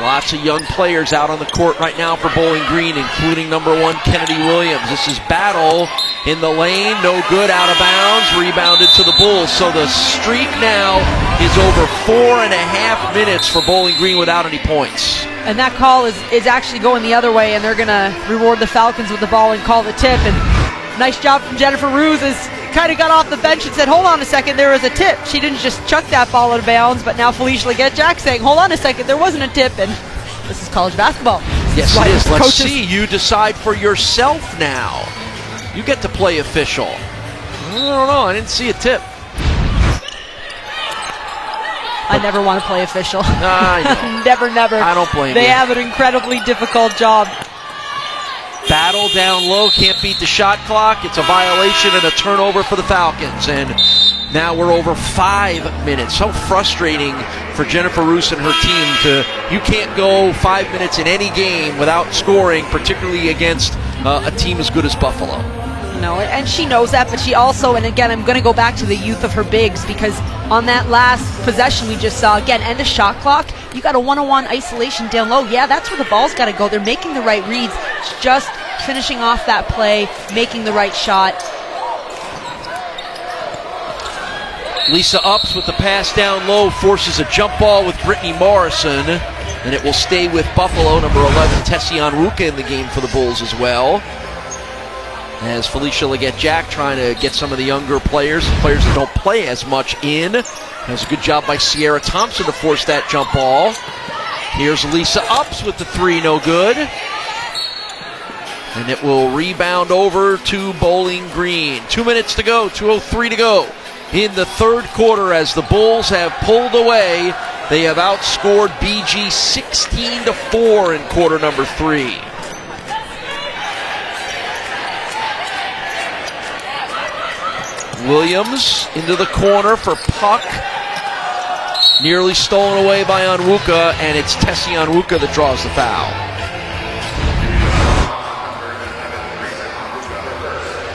Lots of young players out on the court right now for Bowling Green, including number 1 Kennedy Williams. This is Battle in the lane, no good, out of bounds, rebounded to the Bulls. So the streak now is over 4.5 minutes for Bowling Green without any points. And that call is actually going the other way, and they're going to reward the Falcons with the ball and call the tip. And nice job from Jennifer Ruse, as kind of got off the bench and said, hold on a second, there was a tip. She didn't just chuck that ball out of bounds, but now Felicia Leggett-Jack saying, hold on a second, there wasn't a tip. And this is college basketball. Yes, it is. Let's see. You decide for yourself now. You get to play official. I don't know. I didn't see a tip. I never want to play official. I know. Never. I don't blame you. They have an incredibly difficult job. Battle down low, can't beat the shot clock. It's a violation and a turnover for the Falcons. And now we're over 5 minutes. So frustrating for Jennifer Roos and her team. You can't go 5 minutes in any game without scoring, particularly against a team as good as Buffalo. No, and she knows that, but she also, and again, I'm going to go back to the youth of her bigs, because on that last possession we just saw, again, end of shot clock, you got a one-on-one isolation down low. Yeah, that's where the ball's got to go. They're making the right reads. It's just finishing off that play, making the right shot. Lisa Ups with the pass down low, forces a jump ball with Brittany Morrison, and it will stay with Buffalo. Number 11, Tessie Onwuka in the game for the Bulls as well. As Felicia Leggett-Jack trying to get some of the younger players that don't play as much in. Does a good job by Sierra Thompson to force that jump ball. Here's Lisa Ups with the 3, no good. And it will rebound over to Bowling Green. 2 minutes to go, 2:03 to go in the third quarter as the Bulls have pulled away. They have outscored BG 16-4 in quarter number 3. Williams into the corner for puck. Nearly stolen away by Onwuka, and it's Tessie Onwuka that draws the foul.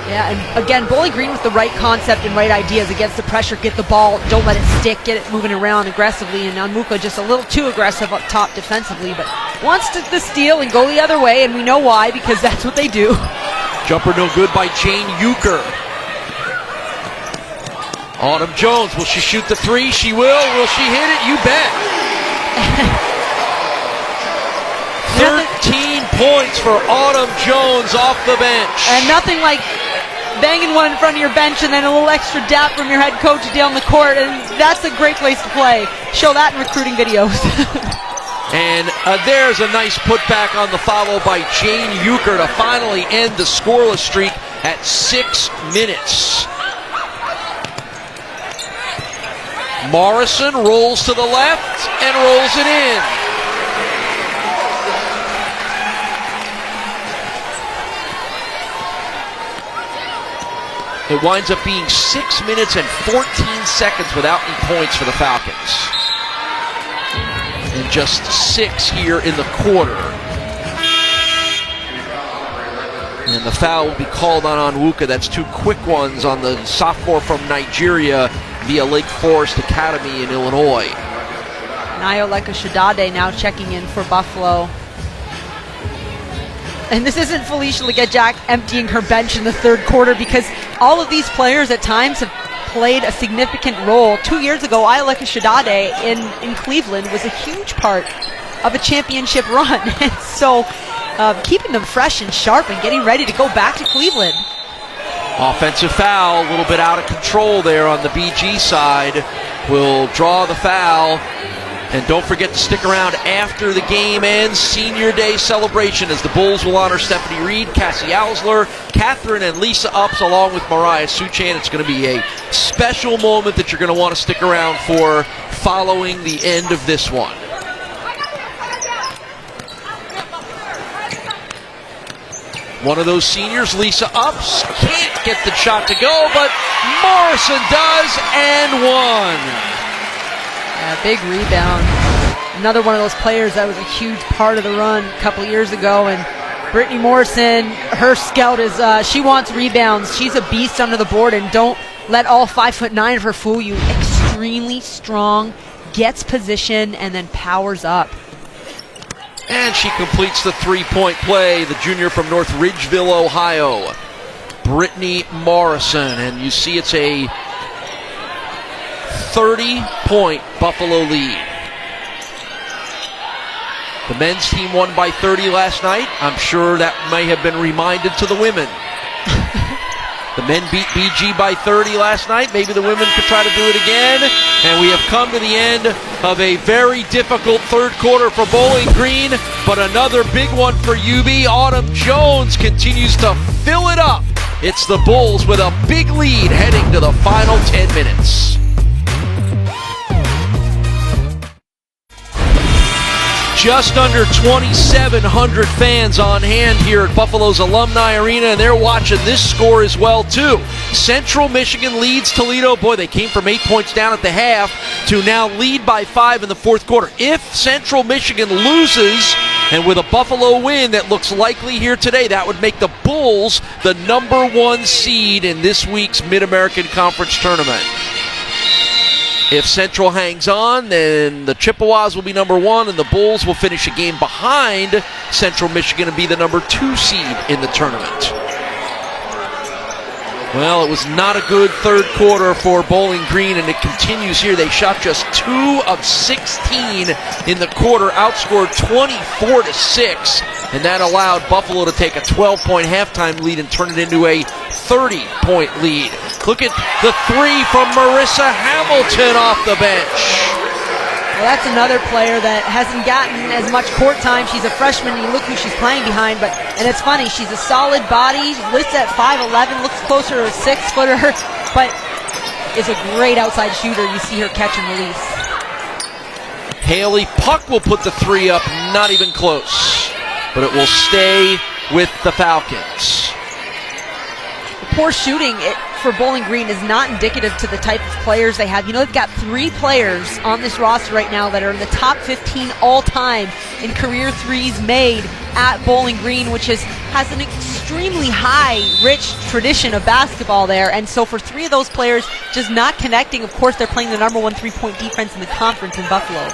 Yeah, and again, Bowling Green with the right concept and right ideas against the pressure. Get the ball, don't let it stick, get it moving around aggressively, and Onwuka just a little too aggressive up top defensively, but wants to steal and go the other way, and we know why, because that's what they do. Jumper no good by Jane Euchre. Autumn Jones, will she shoot the 3? She will. Will she hit it? You bet. 13 points for Autumn Jones off the bench. And nothing like banging one in front of your bench and then a little extra dap from your head coach down the court, and that's a great place to play. Show that in recruiting videos. And there's a nice putback on the follow by Jane Euchre to finally end the scoreless streak at 6 minutes. Morrison rolls to the left and rolls it in. It winds up being 6 minutes and 14 seconds without any points for the Falcons. And just 6 here in the quarter. And the foul will be called on Onwuka. That's 2 quick ones on the sophomore from Nigeria via Lake Forest Academy in Illinois. Nyoleka Shadade now checking in for Buffalo. And this isn't Felicia Legette-Jack emptying her bench in the third quarter, because all of these players at times have played a significant role. 2 years ago, Nyoleka Shadade in Cleveland was a huge part of a championship run. And so keeping them fresh and sharp and getting ready to go back to Cleveland. Offensive foul, a little bit out of control there on the BG side. Will draw the foul. And don't forget to stick around after the game ends. Senior Day celebration as the Bulls will honor Stephanie Reed, Cassie Ausler, Catherine and Lisa Upps, along with Mariah Suchan. It's going to be a special moment that you're going to want to stick around for following the end of this one. One of those seniors, Lisa Upps, can't get the shot to go, but Morrison does, and one. Yeah, big rebound. Another one of those players that was a huge part of the run a couple years ago. And Brittany Morrison, her scout is, she wants rebounds. She's a beast under the board, and don't let all 5'9" of her fool you. Extremely strong, gets position, and then powers up. And she completes the three-point play, the junior from North Ridgeville, Ohio, Brittany Morrison. And you see it's a 30-point Buffalo lead. The men's team won by 30 last night. I'm sure that may have been reminded to the women. The men beat BG by 30 last night. Maybe the women could try to do it again. And we have come to the end of a very difficult third quarter for Bowling Green, but another big one for UB. Autumn Jones continues to fill it up. It's the Bulls with a big lead heading to the final 10 minutes. Just under 2,700 fans on hand here at Buffalo's Alumni Arena, and they're watching this score as well, too. Central Michigan leads Toledo. Boy, they came from 8 points down at the half to now lead by 5 in the fourth quarter. If Central Michigan loses, and with a Buffalo win that looks likely here today, that would make the Bulls the #1 seed in this week's Mid-American Conference Tournament. If Central hangs on, then the Chippewas will be #1, and the Bulls will finish a game behind Central Michigan and be the #2 seed in the tournament. Well, it was not a good third quarter for Bowling Green, and it continues here. They shot just 2 of 16 in the quarter, outscored 24-6, and that allowed Buffalo to take a 12-point halftime lead and turn it into a 30-point lead. Look at the three from Marissa Hamilton off the bench. Well, that's another player that hasn't gotten as much court time. She's a freshman, and you look who she's playing behind. And it's funny, she's a solid body, lists at 5'11", looks closer to a 6-footer, but is a great outside shooter. You see her catch and release. Haley Puck will put the three up, not even close, but it will stay with the Falcons. The poor shooting for Bowling Green is not indicative to the type of players they have. You know, they've got 3 players on this roster right now that are in the top 15 all-time in career threes made at Bowling Green, which has an extremely high, rich tradition of basketball there. And so for 3 of those players just not connecting, of course they're playing the #1 3-point defense in the conference in Buffalo.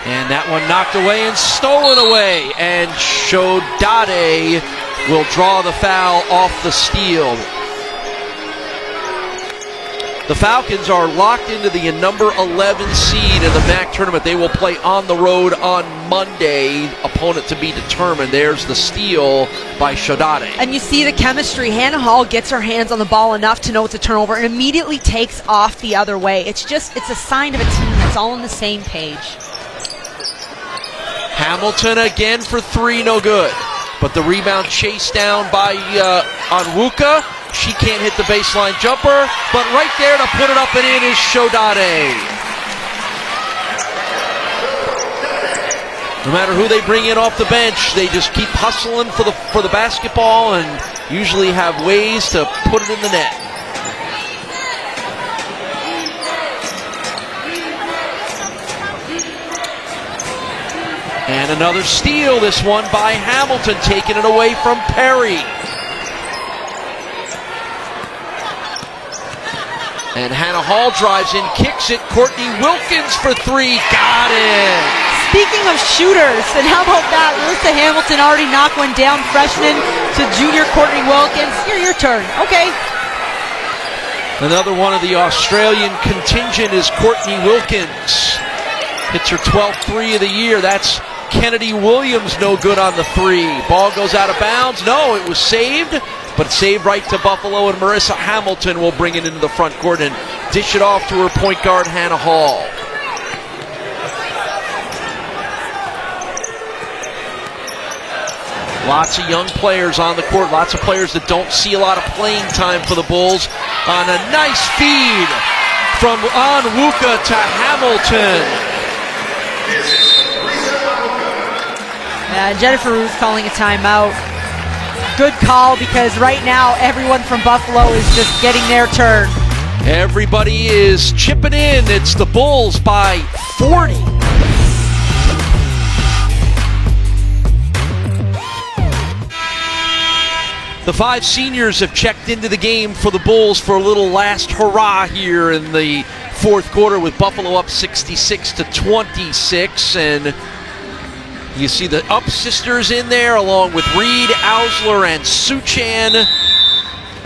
And that one knocked away and stolen away. And Shadade will draw the foul off the steal. The Falcons are locked into the #11 seed in the MAC tournament. They will play on the road on Monday. Opponent to be determined. There's the steal by Shadade. And you see the chemistry. Hannah Hall gets her hands on the ball enough to know it's a turnover and immediately takes off the other way. It's a sign of a team that's all on the same page. Hamilton again for 3, no good. But the rebound chased down by Onwuka. She can't hit the baseline jumper, but right there to put it up and in is Shodade. No matter who they bring in off the bench, they just keep hustling for the basketball and usually have ways to put it in the net. And another steal, this one by Hamilton, taking it away from Perry. And Hannah Hall drives in, kicks it. Courtney Wilkins for three, got it. Speaking of shooters, and how about that? Alyssa Hamilton already knocked one down, freshman to junior Courtney Wilkins. Your turn. Okay. Another one of the Australian contingent is Courtney Wilkins. Hits her 12th three of the year. That's Kennedy Williams, no good on the three. Ball goes out of bounds. No, it was saved, but saved right to Buffalo, and Marissa Hamilton will bring it into the front court and dish it off to her point guard, Hannah Hall. Lots of young players on the court, lots of players that don't see a lot of playing time for the Bulls. On a nice feed from Onwuka to Hamilton. Jennifer Ruth calling a timeout. Good call, because right now everyone from Buffalo is just getting their turn. Everybody is chipping in. It's the Bulls by 40. The five seniors have checked into the game for the Bulls for a little last hurrah here in the fourth quarter, with Buffalo up 66-26. And you see the Up sisters in there along with Reed, Ausler, and Suchan.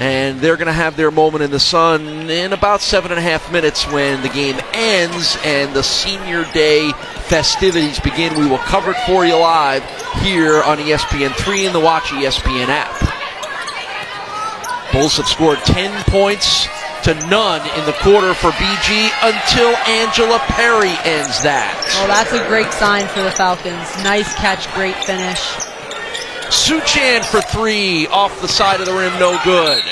And they're going to have their moment in the sun in about 7.5 minutes when the game ends and the senior day festivities begin. We will cover it for you live here on ESPN3 and the Watch ESPN app. Bulls have scored 10 points to none in the quarter for BG until Angela Perry ends that. Well, that's a great sign for the Falcons. Nice catch, great finish. Suchan for three, off the side of the rim, no good.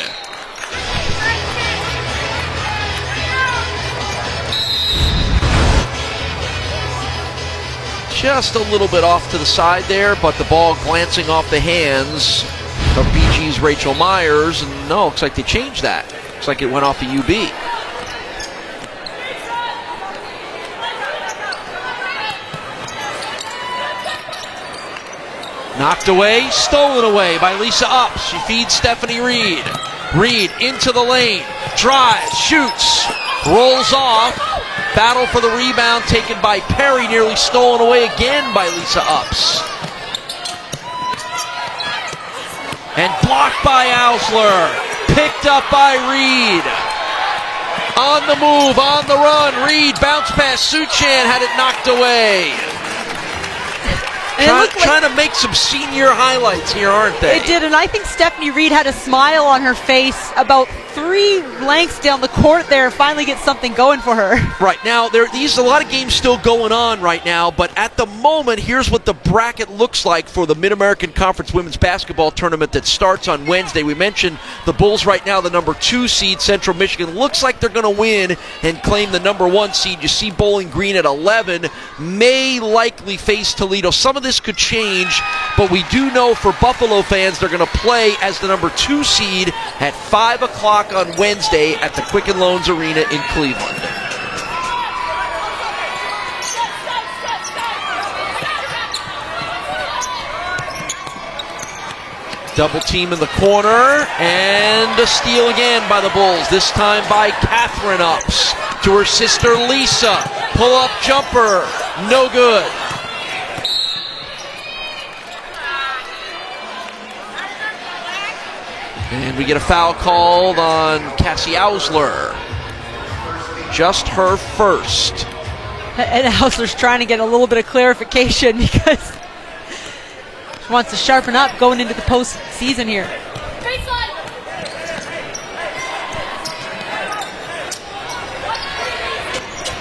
Just a little bit off to the side there, but the ball glancing off the hands of BG's Rachel Myers, and no, looks like they changed that. Looks like it went off the UB. Knocked away, stolen away by Lisa Ups. She feeds Stephanie Reed. Reed into the lane, drives, shoots, rolls off. Battle for the rebound taken by Perry, nearly stolen away again by Lisa Ups. And blocked by Ausler. Picked up by Reed. On the move, on the run. Reed bounced past Suchan, had it knocked away. Trying to make some senior highlights here, aren't they? It did, and I think Stephanie Reed had a smile on her face about 3 lengths down the court there, finally get something going for her. Right, now, there's a lot of games still going on right now, but at the moment, here's what the bracket looks like for the Mid-American Conference Women's Basketball Tournament that starts on Wednesday. We mentioned the Bulls right now, the number 2 seed, Central Michigan. Looks like they're going to win and claim the number 1 seed. You see Bowling Green at 11, may likely face Toledo. Some of this could change, but we do know for Buffalo fans, they're going to play as the number 2 seed at 5 o'clock on Wednesday at the Quicken Loans Arena in Cleveland. Double team in the corner, and a steal again by the Bulls, this time by Catherine Ups to her sister Lisa. Pull-up jumper, no good. And we get a foul called on Cassie Ausler. Just her first. And Ausler's trying to get a little bit of clarification because she wants to sharpen up going into the postseason here.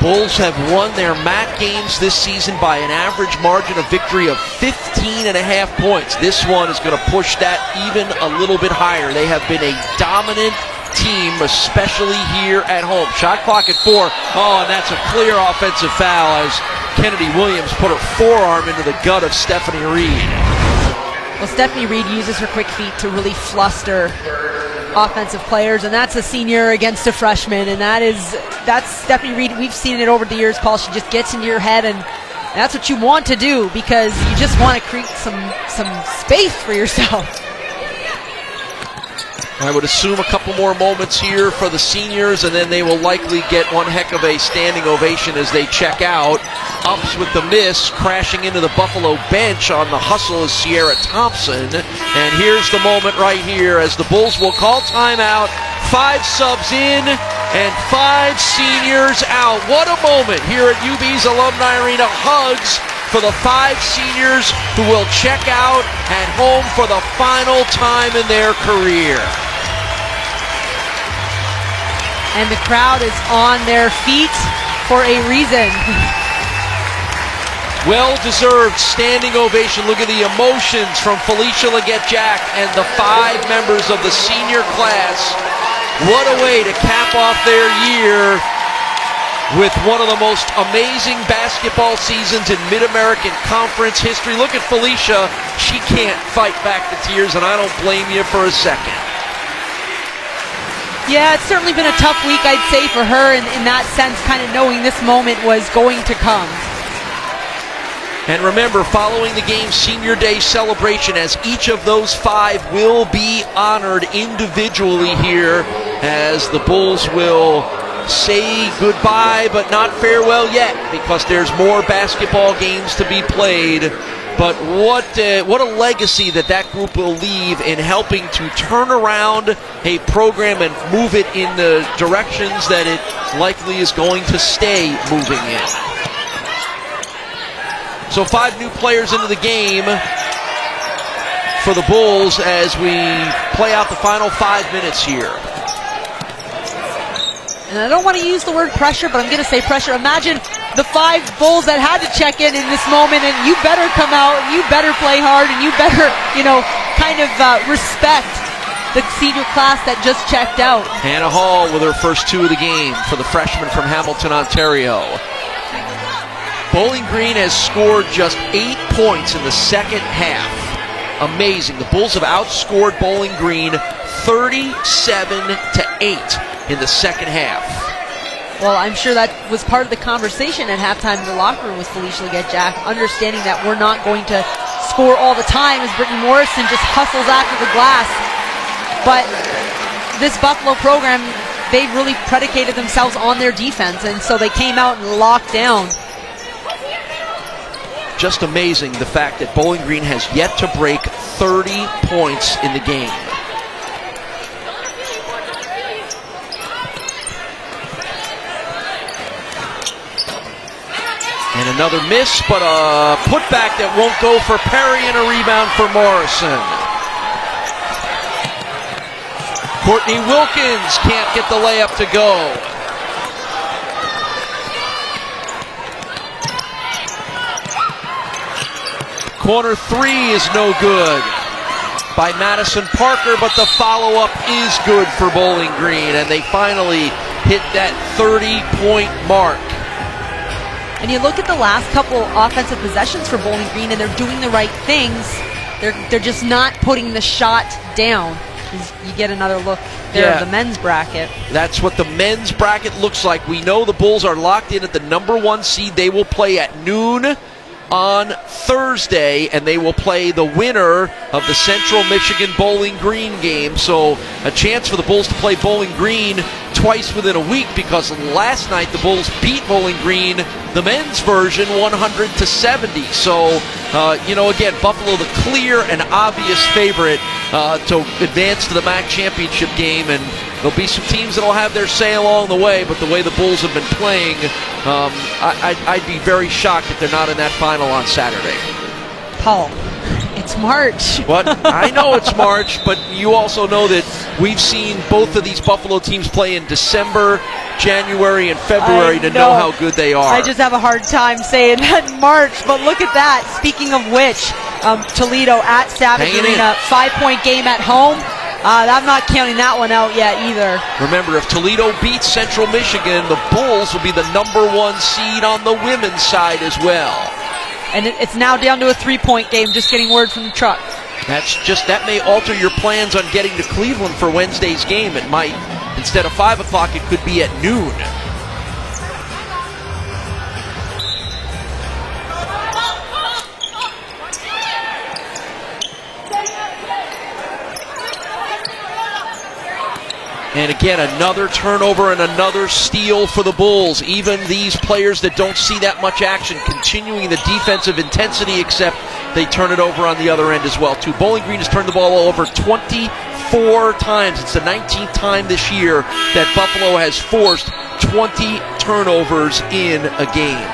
Bulls have won their MAC games this season by an average margin of victory of 15.5 points. This one is going to push that even a little bit higher. They have been a dominant team, especially here at home. Shot clock at 4. Oh, and that's a clear offensive foul as Kennedy Williams put her forearm into the gut of Stephanie Reed. Well, Stephanie Reed uses her quick feet to really fluster offensive players, and that's a senior against a freshman, and that's Stephanie Reed. We've seen it over the years, Paul. She just gets into your head, and that's what you want to do because you just want to create some space for yourself. I would assume a couple more moments here for the seniors, and then they will likely get one heck of a standing ovation as they check out. Ups with the miss, crashing into the Buffalo bench on the hustle is Sierra Thompson. And here's the moment right here as the Bulls will call timeout. 5 subs in and 5 seniors out. What a moment here at UB's Alumni Arena. Hugs for the 5 seniors who will check out at home for the final time in their career. And the crowd is on their feet for a reason. Well-deserved standing ovation. Look at the emotions from Felicia Leggett-Jack and the 5 members of the senior class. What a way to cap off their year with one of the most amazing basketball seasons in Mid-American Conference history. Look at Felicia. She can't fight back the tears, and I don't blame you for a second. Yeah, it's certainly been a tough week, I'd say, for her in that sense, kind of knowing this moment was going to come. And remember, following the game's Senior Day celebration, as each of those 5 will be honored individually here, as the Bulls will say goodbye, but not farewell yet, because there's more basketball games to be played. But what a legacy that group will leave in helping to turn around a program and move it in the directions that it likely is going to stay moving in. So 5 new players into the game for the Bulls as we play out the final 5 minutes here. And I don't want to use the word pressure, but I'm going to say pressure. Imagine the 5 Bulls that had to check in this moment, and you better come out, and you better play hard, and you better, kind of respect the senior class that just checked out. Hannah Hall with her first 2 of the game for the freshman from Hamilton, Ontario. Bowling Green has scored just 8 points in the second half. Amazing. The Bulls have outscored Bowling Green 37-8 in the second half. Well, I'm sure that was part of the conversation at halftime in the locker room with Felicia Leggett-Jack, understanding that we're not going to score all the time as Brittany Morrison just hustles after the glass. But this Buffalo program, they really predicated themselves on their defense, and so they came out and locked down. Just amazing the fact that Bowling Green has yet to break 30 points in the game. And another miss, but a putback that won't go for Perry and a rebound for Morrison. Courtney Wilkins can't get the layup to go. Corner 3 is no good by Madison Parker, but the follow-up is good for Bowling Green, and they finally hit that 30-point mark. And you look at the last couple offensive possessions for Bowling Green, and they're doing the right things. They're just not putting the shot down. You get another look there at the men's bracket. That's what the men's bracket looks like. We know the Bulls are locked in at the number 1 seed. They will play at noon on Thursday, and they will play the winner of the Central Michigan Bowling Green game. So a chance for the Bulls to play Bowling Green twice within a week, because last night the Bulls beat Bowling Green, the men's version, 100-70. So, again, Buffalo the clear and obvious favorite to advance to the MAC championship game, and there'll be some teams that'll have their say along the way, but the way the Bulls have been playing, I'd be very shocked if they're not in that final on Saturday. Paul, it's It's March. But I know it's March, but you also know that we've seen both of these Buffalo teams play in December, January, and February to know how good they are. I just have a hard time saying that March, but look at that. Speaking of which, Toledo at Savage Arena, 5-point game at home. I'm not counting that one out yet either. Remember, if Toledo beats Central Michigan, the Bulls will be the #1 seed on the women's side as well. And it's now down to a 3-point game, just getting word from the truck. That may alter your plans on getting to Cleveland for Wednesday's game. It might, instead of 5 o'clock, it could be at noon. And again, another turnover and another steal for the Bulls. Even these players that don't see that much action continuing the defensive intensity, except they turn it over on the other end as well, too. Bowling Green has turned the ball over 24 times. It's the 19th time this year that Buffalo has forced 20 turnovers in a game.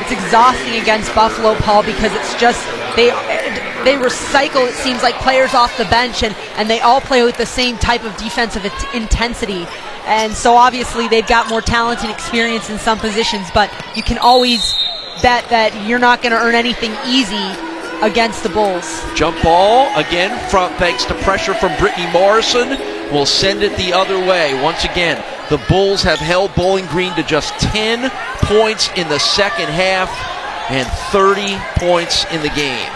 It's exhausting against Buffalo, Paul, because it's just they recycle, it seems like, players off the bench, and they all play with the same type of defensive intensity. And so obviously they've got more talent and experience in some positions, but you can always bet that you're not going to earn anything easy against the Bulls. Jump ball, again, thanks to pressure from Brittany Morrison, will send it the other way. Once again, the Bulls have held Bowling Green to just 10 points in the second half and 30 points in the game.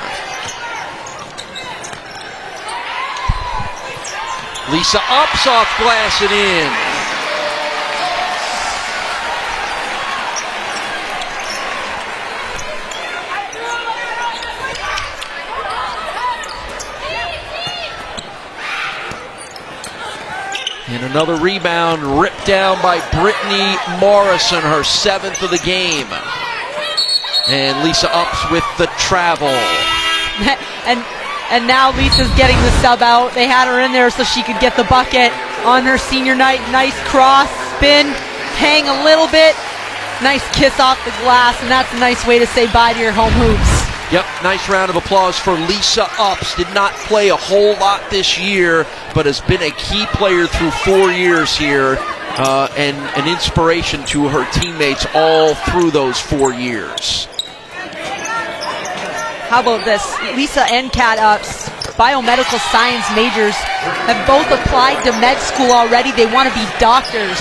Lisa Upsoft glass it in. And another rebound ripped down by Brittany Morrison, her 7th of the game. And Lisa Ups with the travel. And now Lisa's getting the sub out. They had her in there so she could get the bucket on her senior night. Nice cross, spin, hang a little bit. Nice kiss off the glass, and that's a nice way to say bye to your home hoops. Yep, nice round of applause for Lisa Ups. Did not play a whole lot this year, but has been a key player through 4 years here, and an inspiration to her teammates all through those 4 years. How about this? Lisa and Kat Ups, biomedical science majors, have both applied to med school already. They want to be doctors.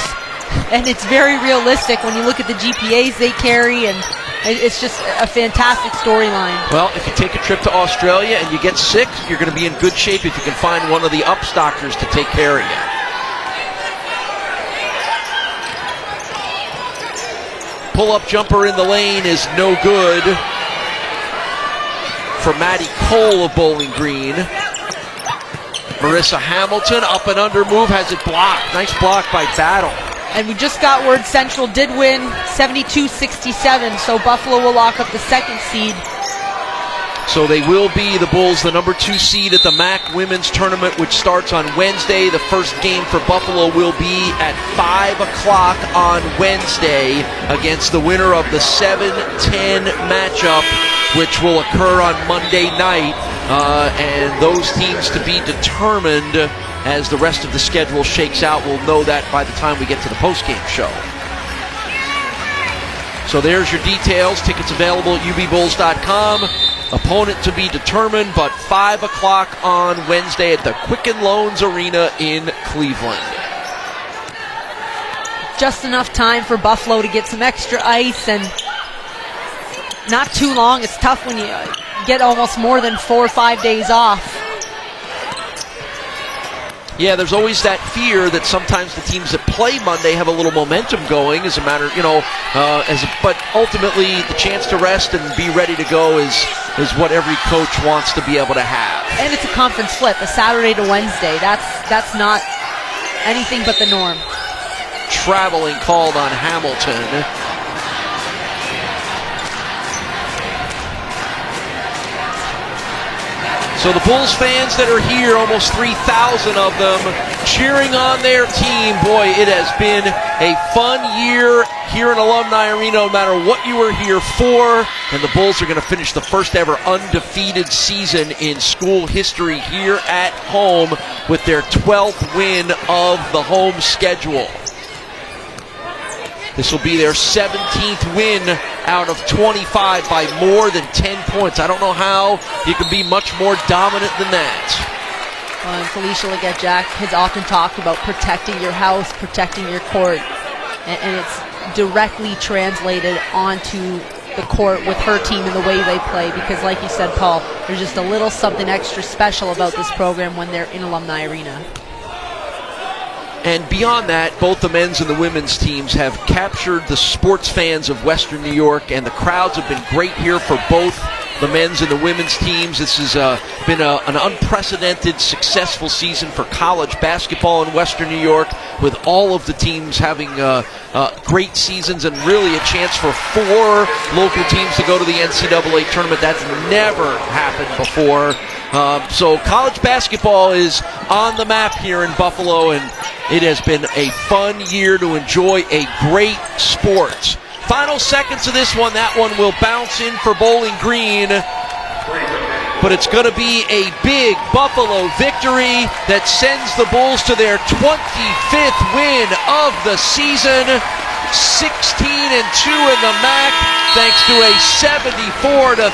And it's very realistic when you look at the GPAs they carry, and it's just a fantastic storyline. Well, if you take a trip to Australia and you get sick, you're going to be in good shape if you can find one of the Ups doctors to take care of you. Pull-up jumper in the lane is no good for Maddie Cole of Bowling Green. Marissa Hamilton, up and under move, has it blocked. Nice block by Battle. And we just got word Central did win 72-67, so Buffalo will lock up the 2nd seed. So they will be, the Bulls, the #2 seed at the MAC Women's Tournament, which starts on Wednesday. The first game for Buffalo will be at 5 o'clock on Wednesday against the winner of the 7-10 matchup, which will occur on Monday night. And those teams to be determined as the rest of the schedule shakes out. We'll know that by the time we get to the postgame show. So there's your details. Tickets available at ubbulls.com. Opponent to be determined, but 5 o'clock on Wednesday at the Quicken Loans Arena in Cleveland. Just enough time for Buffalo to get some extra ice, and not too long. It's tough when you get almost more than 4 or 5 days off. Yeah, there's always that fear that sometimes the teams that play Monday have a little momentum going, as a matter, but ultimately the chance to rest and be ready to go is what every coach wants to be able to have. And it's a conference flip, a Saturday to Wednesday. That's not anything but the norm. Traveling called on Hamilton. So the Bulls fans that are here, almost 3,000 of them, cheering on their team. Boy, it has been a fun year here in Alumni Arena, no matter what you were here for. And the Bulls are going to finish the first ever undefeated season in school history here at home with their 12th win of the home schedule. This will be their 17th win out of 25 by more than 10 points. I don't know how you can be much more dominant than that. And Felicia Leggett-Jack has often talked about protecting your house, protecting your court, and it's directly translated onto the court with her team and the way they play, because like you said, Paul, there's just a little something extra special about this program when they're in Alumni Arena. And beyond that, both the men's and the women's teams have captured the sports fans of Western New York, and the crowds have been great here for both the men's and the women's teams. This has been an unprecedented, successful season for college basketball in Western New York, with all of the teams having great seasons and really a chance for 4 local teams to go to the NCAA tournament. That's never happened before. So college basketball is on the map here in Buffalo, and it has been a fun year to enjoy a great sport. Final seconds of this one. That one will bounce in for Bowling Green, but it's going to be a big Buffalo victory that sends the Bulls to their 25th win of the season, 16-2 in the MAC, thanks to a 74-38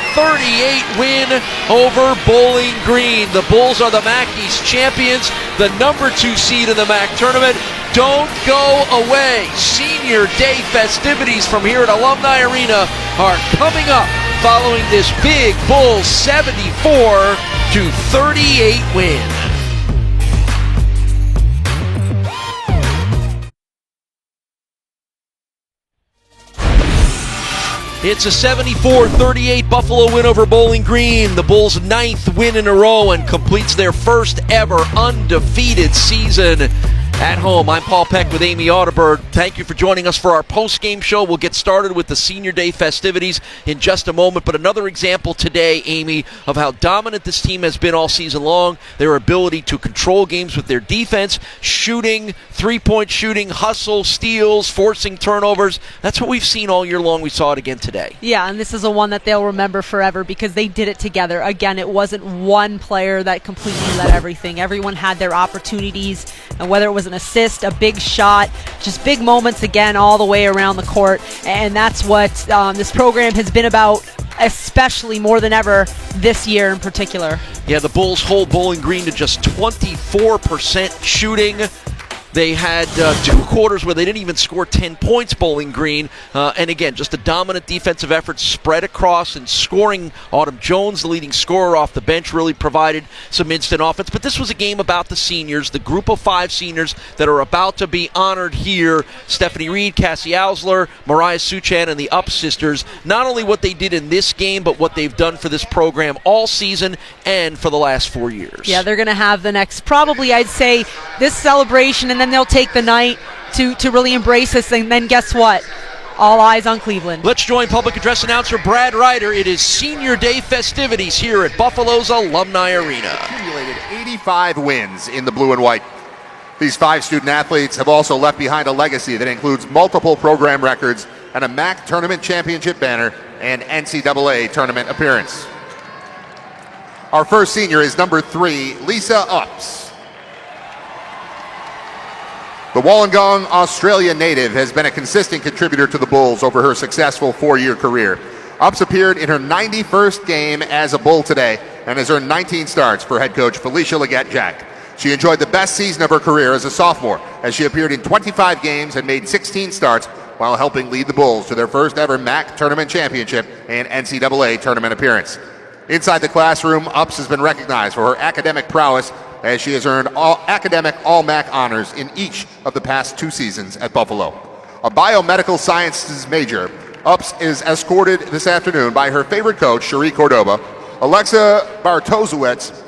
win over Bowling Green. The Bulls are the MAC East champions, the number 2 seed in the MAC tournament. Don't go away. Senior Day festivities from here at Alumni Arena are coming up following this big Bulls 74-38 win. It's a 74-38 Buffalo win over Bowling Green, the Bulls' 9th win in a row, and completes their first ever undefeated season at home. I'm Paul Peck with Amy Audibert. Thank you for joining us for our post-game show. We'll get started with the Senior Day festivities in just a moment, but another example today, Amy, of how dominant this team has been all season long, their ability to control games with their defense, shooting, three-point shooting, hustle, steals, forcing turnovers. That's what we've seen all year long. We saw it again today. Yeah, and this is a one that they'll remember forever because they did it together. Again, it wasn't one player that completely led everything. Everyone had their opportunities, and whether it was an assist, a big shot, just big moments again all the way around the court. And that's what this program has been about, especially more than ever this year in particular. Yeah, the Bulls hold Bowling Green to just 24% shooting. They had 2 quarters where they didn't even score 10 points, Bowling Green. And again, just a dominant defensive effort spread across and scoring. Autumn Jones, the leading scorer off the bench, really provided some instant offense. But this was a game about the seniors, the group of 5 seniors that are about to be honored here. Stephanie Reed, Cassie Ausler, Mariah Suchan, and the Up sisters. Not only what they did in this game, but what they've done for this program all season and for the last 4 years. Yeah, they're going to have the next, probably I'd say, this celebration, and then they'll take the night to really embrace this, and then guess what? All eyes on Cleveland. Let's join public address announcer Brad Ryder. It is Senior Day festivities here at Buffalo's Alumni Arena. Accumulated 85 wins in the blue and white. These 5 student athletes have also left behind a legacy that includes multiple program records and a MAC tournament championship banner and NCAA tournament appearance. Our first senior is number 3, Lisa Upps. The Wollongong, Australia native has been a consistent contributor to the Bulls over her successful 4-year career. Upps appeared in her 91st game as a Bull today and has earned 19 starts for head coach Felicia Leggett-Jack. She enjoyed the best season of her career as a sophomore, as she appeared in 25 games and made 16 starts while helping lead the Bulls to their first ever MAC tournament championship and NCAA tournament appearance. Inside the classroom, Upps has been recognized for her academic prowess, as she has earned academic All-MAC honors in each of the past 2 seasons at Buffalo. A biomedical sciences major, Upps is escorted this afternoon by her favorite coach, Cherie Cordoba, Alexa Bartosiewicz,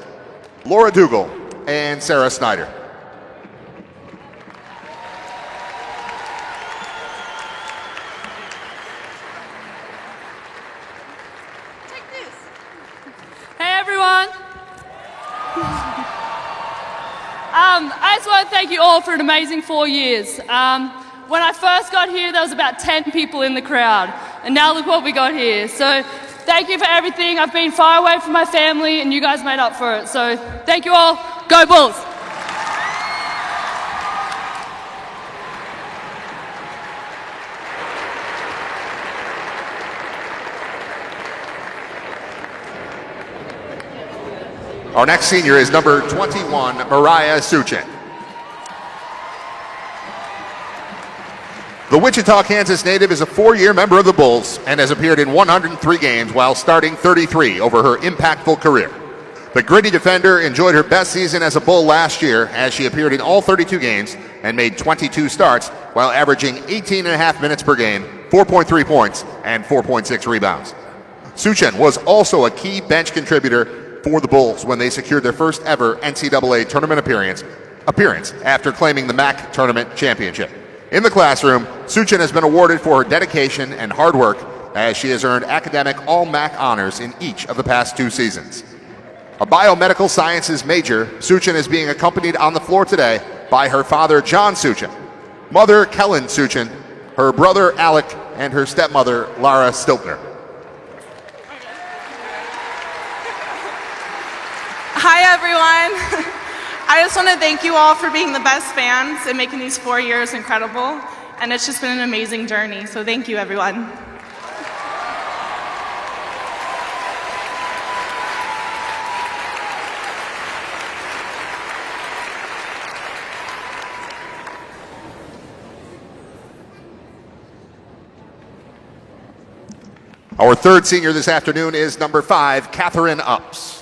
Laura Dougal, and Sarah Snyder. Hey everyone, I just want to thank you all for an amazing 4 years. When I first got here, there was about 10 people in the crowd, and now look what we got here. So thank you for everything. I've been far away from my family, and you guys made up for it. So thank you all. Go Bulls! Our next senior is number 21, Mariah Suchin. The Wichita, Kansas native is a 4-year member of the Bulls and has appeared in 103 games while starting 33 over her impactful career. The gritty defender enjoyed her best season as a Bull last year as she appeared in all 32 games and made 22 starts while averaging 18.5 minutes per game, 4.3 points, and 4.6 rebounds. Suchin was also a key bench contributor for the Bulls when they secured their first ever NCAA tournament appearance after claiming the MAC tournament championship. In the classroom, Suchin has been awarded for her dedication and hard work as she has earned academic All-MAC honors in each of the past 2 seasons. A biomedical sciences major, Suchin is being accompanied on the floor today by her father, John Suchin, mother, Kellen Suchin, her brother, Alec, and her stepmother, Lara Stiltner. Hi, everyone. I just want to thank you all for being the best fans and making these 4 years incredible. And it's just been an amazing journey. So thank you, everyone. Our third senior this afternoon is number 5, Catherine Upps.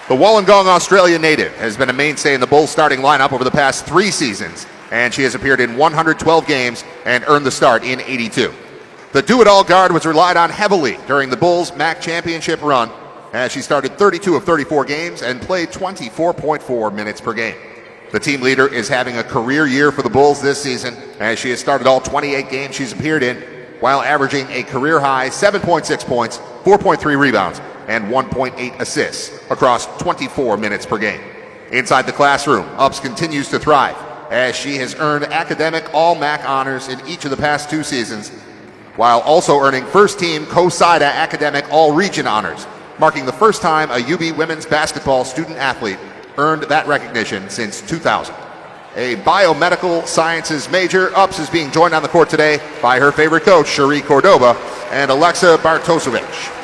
The Wollongong, Australia native has been a mainstay in the Bulls starting lineup over the past 3 seasons, and she has appeared in 112 games and earned the start in 82. The do-it-all guard was relied on heavily during the Bulls' MAC championship run, as she started 32 of 34 games and played 24.4 minutes per game. The team leader is having a career year for the Bulls this season, as she has started all 28 games she's appeared in, while averaging a career-high 7.6 points, 4.3 rebounds, and 1.8 assists across 24 minutes per game. Inside the classroom, Upps continues to thrive as she has earned academic All-MAC honors in each of the past 2 seasons, while also earning first-team COSIDA academic All-Region honors, marking the first time a UB women's basketball student-athlete earned that recognition since 2000. A biomedical sciences major, Upps is being joined on the court today by her favorite coach, Cherie Cordoba, and Alexa Bartosevich.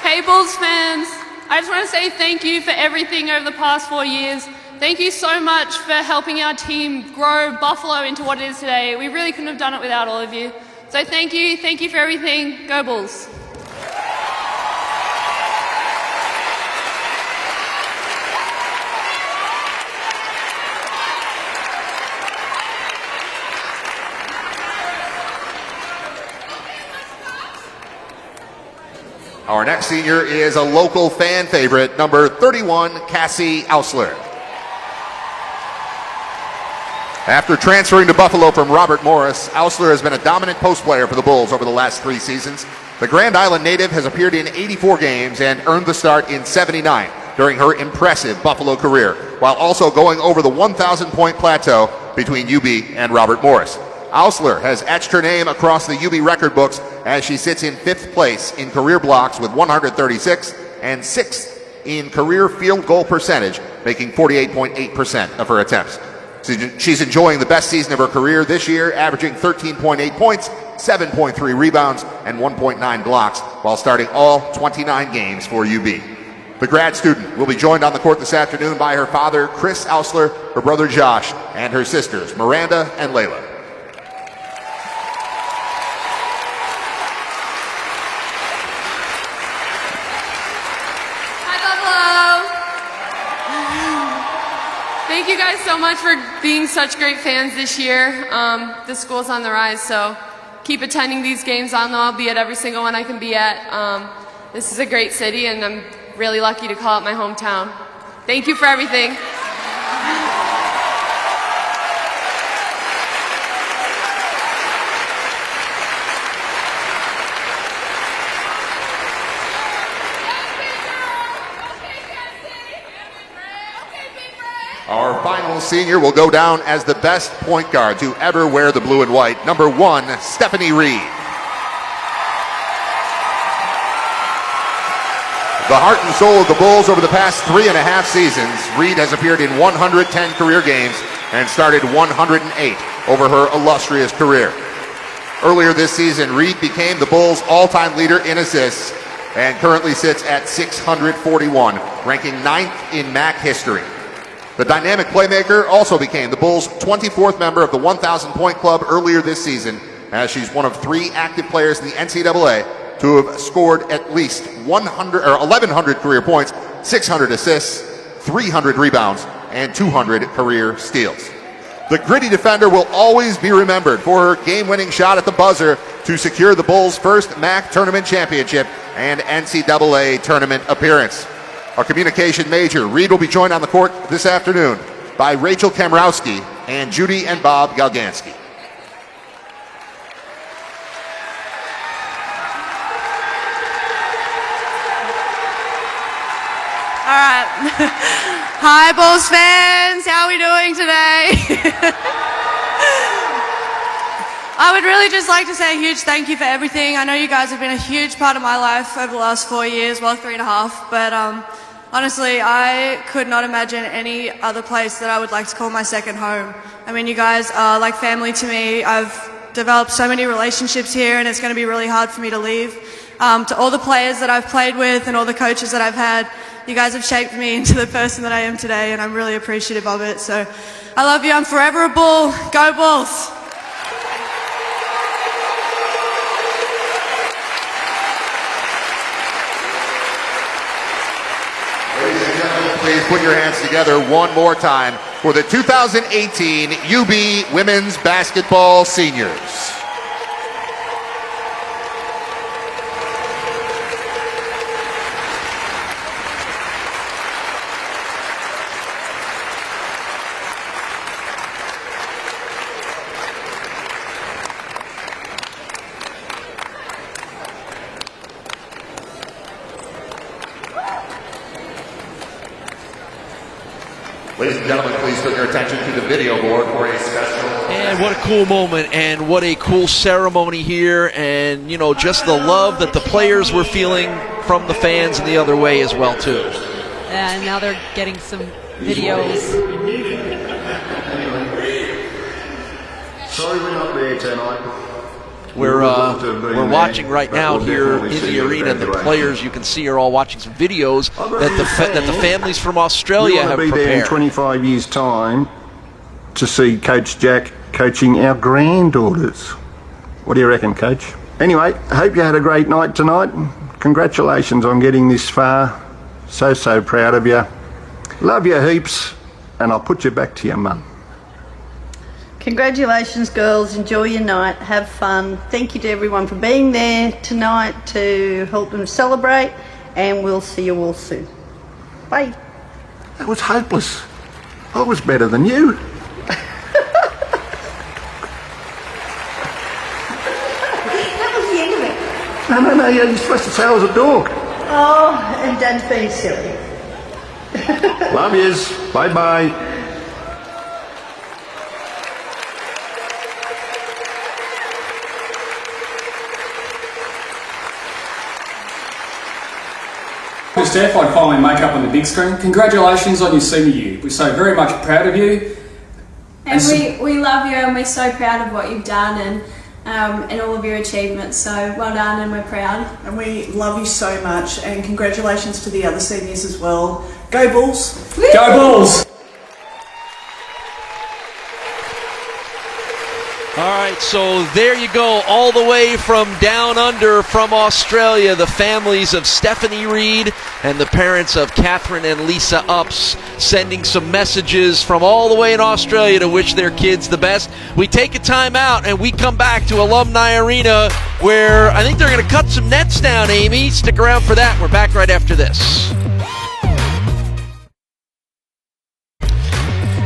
Hey Bulls fans, I just want to say thank you for everything over the past 4 years. Thank you so much for helping our team grow Buffalo into what it is today. We really couldn't have done it without all of you. So thank you for everything. Go Bulls. Our next senior is a local fan favorite, number 31, Cassie Ausler. After transferring to Buffalo from Robert Morris, Ausler has been a dominant post player for the Bulls over the last 3 seasons. The Grand Island native has appeared in 84 games and earned the start in 79 during her impressive Buffalo career, while also going over the 1,000-point plateau between UB and Robert Morris. Ausler has etched her name across the UB record books as she sits in 5th place in career blocks with 136 and 6th in career field goal percentage, making 48.8% of her attempts. She's enjoying the best season of her career this year, averaging 13.8 points, 7.3 rebounds, and 1.9 blocks while starting all 29 games for UB. The grad student will be joined on the court this afternoon by her father, Chris Ausler, her brother Josh, and her sisters, Miranda and Layla. Thank you guys so much for being such great fans this year. The school's on the rise, so keep attending these games. I know I'll be at every single one I can be at. This is a great city, and I'm really lucky to call it my hometown. Thank you for everything. basketball senior will go down as the best point guard to ever wear the blue and white. Number 1, Stephanie Reed. The heart and soul of the Bulls over the past 3.5 seasons, Reed has appeared in 110 career games and started 108 over her illustrious career. Earlier this season, Reed became the Bulls' all-time leader in assists and currently sits at 641, ranking 9th in MAC history. The dynamic playmaker also became the Bulls' 24th member of the 1,000-point club earlier this season, as she's one of 3 active players in the NCAA to have scored at least 1,100 career points, 600 assists, 300 rebounds, and 200 career steals. The gritty defender will always be remembered for her game-winning shot at the buzzer to secure the Bulls' first MAC tournament championship and NCAA tournament appearance. Our communication major, Reed, will be joined on the court this afternoon by Rachel Kamrowski and Judy and Bob Galgansky. All right. Hi, Bulls fans. How are we doing today? I would really just like to say a huge thank you for everything. I know you guys have been a huge part of my life over the last 4 years, well, 3.5. But honestly, I could not imagine any other place that I would like to call my second home. I mean, you guys are like family to me. I've developed so many relationships here, and it's going to be really hard for me to leave. To all the players that I've played with and all the coaches that I've had, you guys have shaped me into the person that I am today, and I'm really appreciative of it. So I love you. I'm forever a Bull. Go Bulls. Ladies and gentlemen, please put your hands together one more time for the 2018 UB Women's Basketball Seniors. Ladies and gentlemen, please turn your attention to the video board for a special... And what a cool moment, and what a cool ceremony here, and, you know, just the love that the players were feeling from the fans and the other way as well, too. And now they're getting some videos. Sorry we're not there tonight. We're watching right now here in the arena. The players, you can see, are all watching some videos that the families from Australia have prepared. We want to be there in 25 years' time to see Coach Jack coaching our granddaughters. What do you reckon, Coach? Anyway, I hope you had a great night tonight. Congratulations on getting this far. So proud of you. Love you heaps, and I'll put you back to your mum. Congratulations, girls. Enjoy your night. Have fun. Thank you to everyone for being there tonight to help them celebrate, and we'll see you all soon. Bye. That was hopeless. I was better than you. That was the end of it. No, you're supposed to say I was a dog. Oh, and Dan's being silly. Love yous. Bye-bye. Steph, I'd finally make up on the big screen. Congratulations on your senior year. We're so very much proud of you. And we love you, and we're so proud of what you've done and all of your achievements. So well done, and we're proud. And we love you so much, and congratulations to the other seniors as well. Go Bulls! Woo! Go Bulls! All right, so there you go, all the way from down under from Australia, the families of Stephanie Reed and the parents of Catherine and Lisa Upps sending some messages from all the way in Australia to wish their kids the best. We take a time out and we come back to Alumni Arena, where I think they're going to cut some nets down, Amy. Stick around for that. We're back right after this.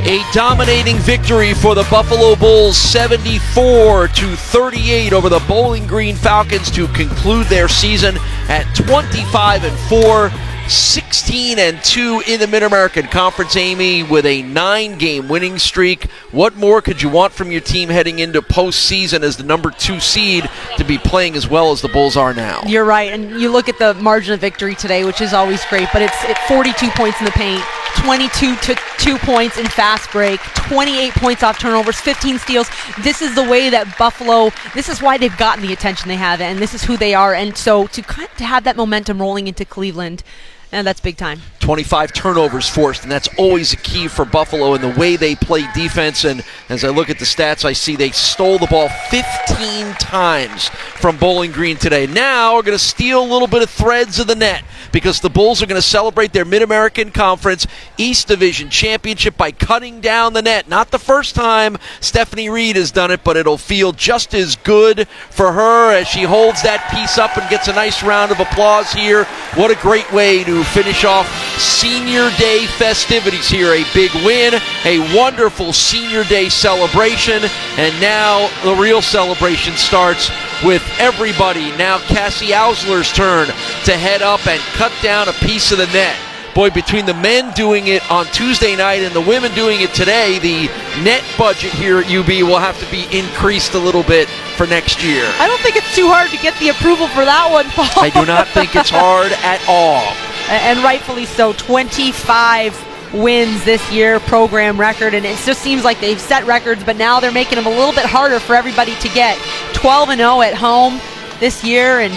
A dominating victory for the Buffalo Bulls, 74-38 over the Bowling Green Falcons to conclude their season at 25-4. 16-2 in the Mid-American Conference, Amy, with a 9-game winning streak. What more could you want from your team heading into postseason as the number 2 seed to be playing as well as the Bulls are now? You're right, and you look at the margin of victory today, which is always great, but it's 42 points in the paint, 22 to 2 points in fast break, 28 points off turnovers, 15 steals. This is the way that Buffalo, this is why they've gotten the attention they have, and this is who they are. And so to have that momentum rolling into Cleveland, and that's big time. 25 turnovers forced, and that's always a key for Buffalo in the way they play defense. And as I look at the stats, I see they stole the ball 15 times from Bowling Green today. Now we're going to steal a little bit of threads of the net, because the Bulls are going to celebrate their Mid-American Conference East Division championship by cutting down the net. Not the first time Stephanie Reed has done it, but it'll feel just as good for her as she holds that piece up and gets a nice round of applause here. What a great way to finish off Senior Day festivities here. A big win, a wonderful Senior Day celebration, and now the real celebration starts with everybody. Now Cassie Ausler's turn to head up and cut down a piece of the net. Boy, between the men doing it on Tuesday night and the women doing it today, the net budget here at UB will have to be increased a little bit for next year. I don't think it's too hard to get the approval for that one, Paul. I do not think it's hard at all. And rightfully so. 25 wins this year, program record, and it just seems like they've set records, but now they're making them a little bit harder for everybody to get. 12-0 at home this year, and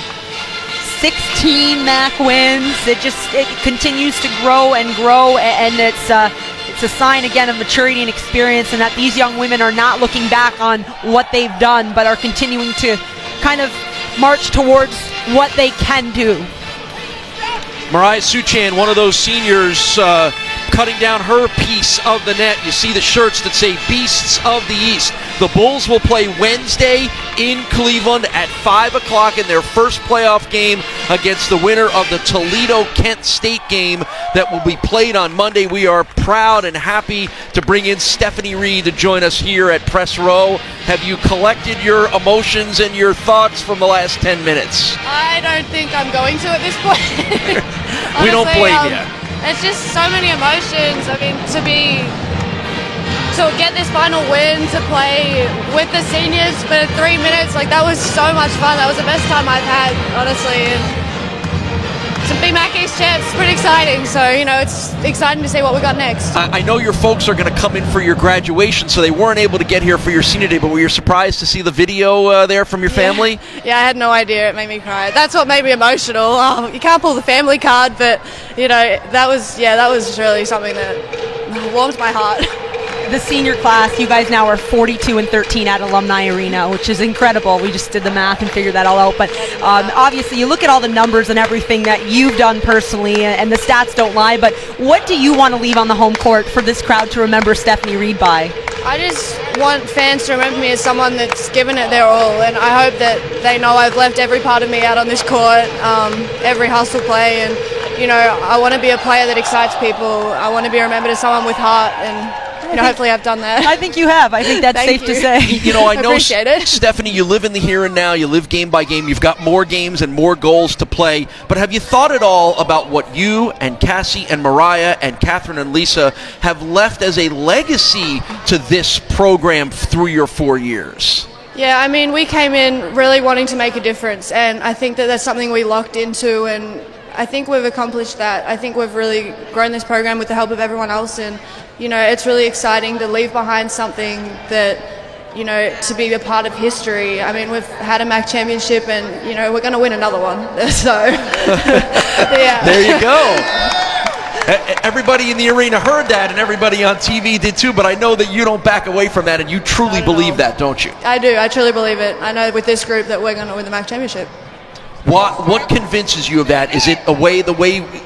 16 MAC wins. It continues to grow and grow, and it's a sign again of maturity and experience, and that these young women are not looking back on what they've done, but are continuing to kind of march towards what they can do. Mariah Suchan, one of those seniors, cutting down her piece of the net. You see the shirts that say Beasts of the East. The Bulls will play Wednesday in Cleveland at 5 o'clock in their first playoff game against the winner of the Toledo-Kent State game that will be played on Monday. We are proud and happy to bring in Stephanie Reed to join us here at Press Row. Have you collected your emotions and your thoughts from the last 10 minutes? I don't think I'm going to at this point. Honestly, we don't blame you. It's just so many emotions. I mean, to get this final win, to play with the seniors for 3 minutes, like that was so much fun. That was the best time I've had, honestly. And to be MAC East champs, it's pretty exciting. So, it's exciting to see what we got next. I know your folks are going to come in for your graduation, so they weren't able to get here for your senior day, but were you surprised to see the video there from your family? Yeah, I had no idea. It made me cry. That's what made me emotional. You can't pull the family card, but, that was really something that warmed my heart. The senior class, you guys now are 42-13 at Alumni Arena, which is incredible. We just did the math and figured that all out. But obviously, you look at all the numbers and everything that you've done personally, and the stats don't lie. But what do you want to leave on the home court for this crowd to remember Stephanie Reed by? I just want fans to remember me as someone that's given it their all, and I hope that they know I've left every part of me out on this court, every hustle play, and I want to be a player that excites people. I want to be remembered as someone with heart, and hopefully I've done that. I think you have. I think that's safe to say. I know, appreciate it. Stephanie, you live in the here and now. You live game by game. You've got more games and more goals to play. But have you thought at all about what you and Cassie and Mariah and Catherine and Lisa have left as a legacy to this program through your 4 years? Yeah, I mean, we came in really wanting to make a difference, and I think that that's something we locked into, and I think we've accomplished that. I think we've really grown this program with the help of everyone else, and it's really exciting to leave behind something that, to be a part of history. I mean, we've had a MAC championship, and, we're going to win another one. So, yeah. There you go. Everybody in the arena heard that, and everybody on TV did too, but I know that you don't back away from that, and you truly believe that, don't you? I do. I truly believe it. I know with this group that we're going to win the MAC championship. What convinces you of that? Is it the way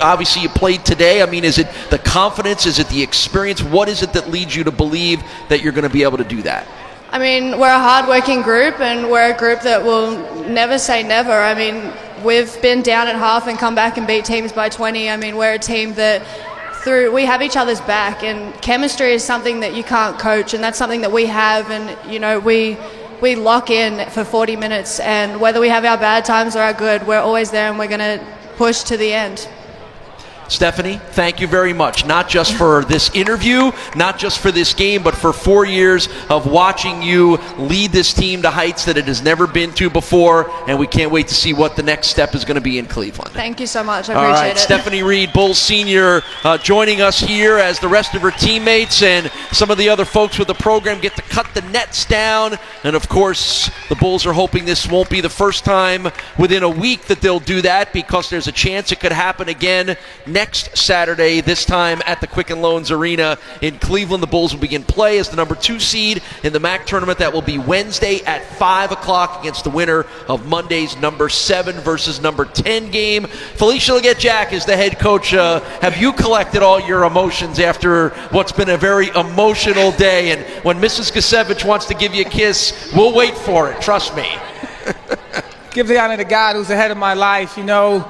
obviously you played today? I mean, is it the confidence? Is it the experience? What is it that leads you to believe that you're going to be able to do that? I mean, we're a hard-working group, and we're a group that will never say never. I mean, we've been down at half and come back and beat teams by 20. I mean, we're a team that we have each other's back, and chemistry is something that you can't coach, and that's something that we have, and, we lock in for 40 minutes, and whether we have our bad times or our good, we're always there, and we're going to push to the end. Stephanie, thank you very much. Not just for this interview, not just for this game, but for 4 years of watching you lead this team to heights that it has never been to before, and we can't wait to see what the next step is going to be in Cleveland. Thank you so much. I All appreciate right, it. Stephanie Reed, Bulls senior, joining us here as the rest of her teammates and some of the other folks with the program get to cut the nets down. And, of course, the Bulls are hoping this won't be the first time within a week that they'll do that, because there's a chance it could happen again next Saturday, this time at the Quicken Loans Arena in Cleveland. The Bulls will begin play as the number 2 seed in the MAC tournament. That will be Wednesday at 5 o'clock against the winner of Monday's number 7 versus number 10 game. Felicia Legette-Jack is the head coach. Have you collected all your emotions after what's been a very emotional day? And when Mrs. Kasevich wants to give you a kiss, we'll wait for it. Trust me. Give the honor to God who's ahead of my life. You know,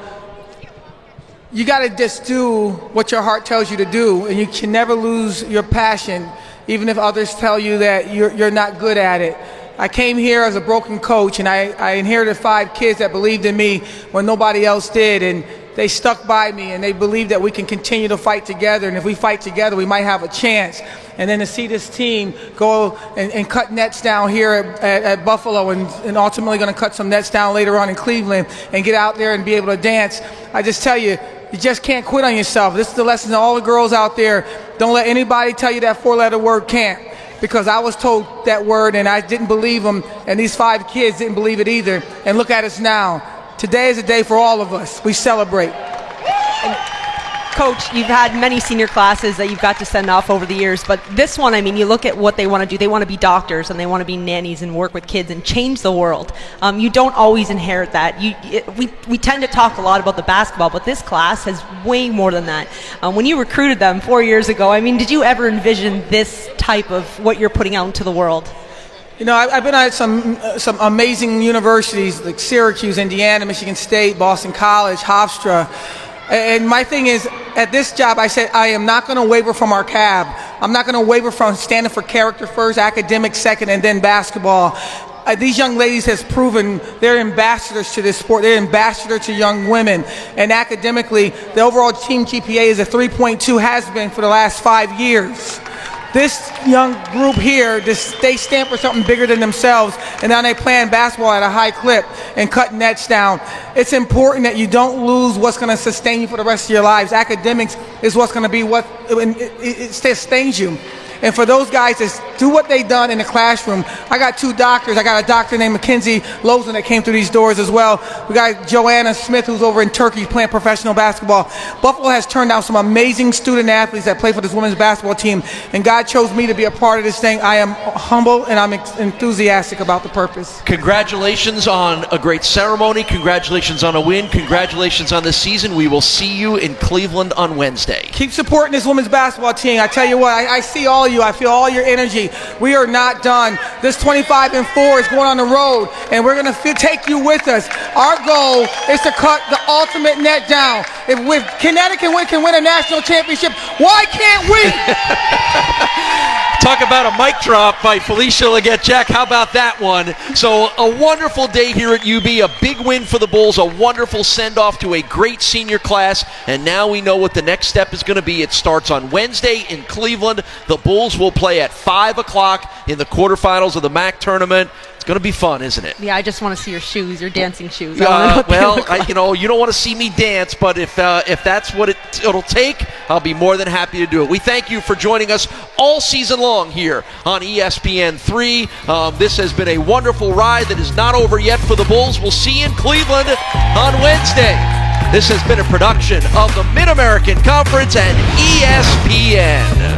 you got to just do what your heart tells you to do, and you can never lose your passion, even if others tell you that you're not good at it. I came here as a broken coach, and I inherited 5 kids that believed in me when nobody else did, and they stuck by me, and they believe that we can continue to fight together, and if we fight together, we might have a chance. And then to see this team go and cut nets down here at Buffalo, and ultimately going to cut some nets down later on in Cleveland, and get out there and be able to dance, I just tell you, you just can't quit on yourself. This is the lesson to all the girls out there. Don't let anybody tell you that 4-letter word can't. Because I was told that word and I didn't believe them, and these 5 kids didn't believe it either. And look at us now. Today is a day for all of us. We celebrate. And Coach, you've had many senior classes that you've got to send off over the years, but this one, I mean, you look at what they want to do. They want to be doctors, and they want to be nannies and work with kids and change the world. You don't always inherit that. We tend to talk a lot about the basketball, but this class has way more than that. When you recruited them 4 years ago, I mean, did you ever envision this type of what you're putting out into the world? You know, I've been at some amazing universities like Syracuse, Indiana, Michigan State, Boston College, Hofstra. And my thing is, at this job, I said, I am not going to waver from our cab. I'm not going to waver from standing for character first, academics second, and then basketball. These young ladies has proven they're ambassadors to this sport. They're ambassador to young women. And academically, the overall team GPA is a 3.2, has been for the last 5 years. This young group here, they stand for something bigger than themselves, and now they playing basketball at a high clip and cutting nets down. It's important that you don't lose what's going to sustain you for the rest of your lives. Academics is what's going to be what it sustains you. And for those guys to do what they've done in the classroom, I got 2 doctors. I got a doctor named Mackenzie Lozen that came through these doors as well. We got Joanna Smith, who's over in Turkey playing professional basketball. Buffalo has turned out some amazing student athletes that play for this women's basketball team, and God chose me to be a part of this thing. I am humble and I'm enthusiastic about the purpose. Congratulations on a great ceremony. Congratulations on a win. Congratulations on this season. We will see you in Cleveland on Wednesday. Keep supporting this women's basketball team. I tell you what, I see all of you. I feel all your energy. We are not done. This 25-4 is going on the road, and we're going to take you with us. Our goal is to cut the ultimate net down. If Connecticut can win a national championship, why can't we? Talk about a mic drop by Felicia Legette-Jack. How about that one? So a wonderful day here at UB, a big win for the Bulls, a wonderful send-off to a great senior class, and now we know what the next step is going to be. It starts on Wednesday in Cleveland. The Bulls will play at 5 o'clock in the quarterfinals of the MAC tournament. It's going to be fun, isn't it? Yeah, I just want to see your shoes, your dancing shoes. You don't want to see me dance, but if that's what it'll take, I'll be more than happy to do it. We thank you for joining us all season long here on ESPN3. This has been a wonderful ride that is not over yet for the Bulls. We'll see you in Cleveland on Wednesday. This has been a production of the Mid-American Conference and ESPN.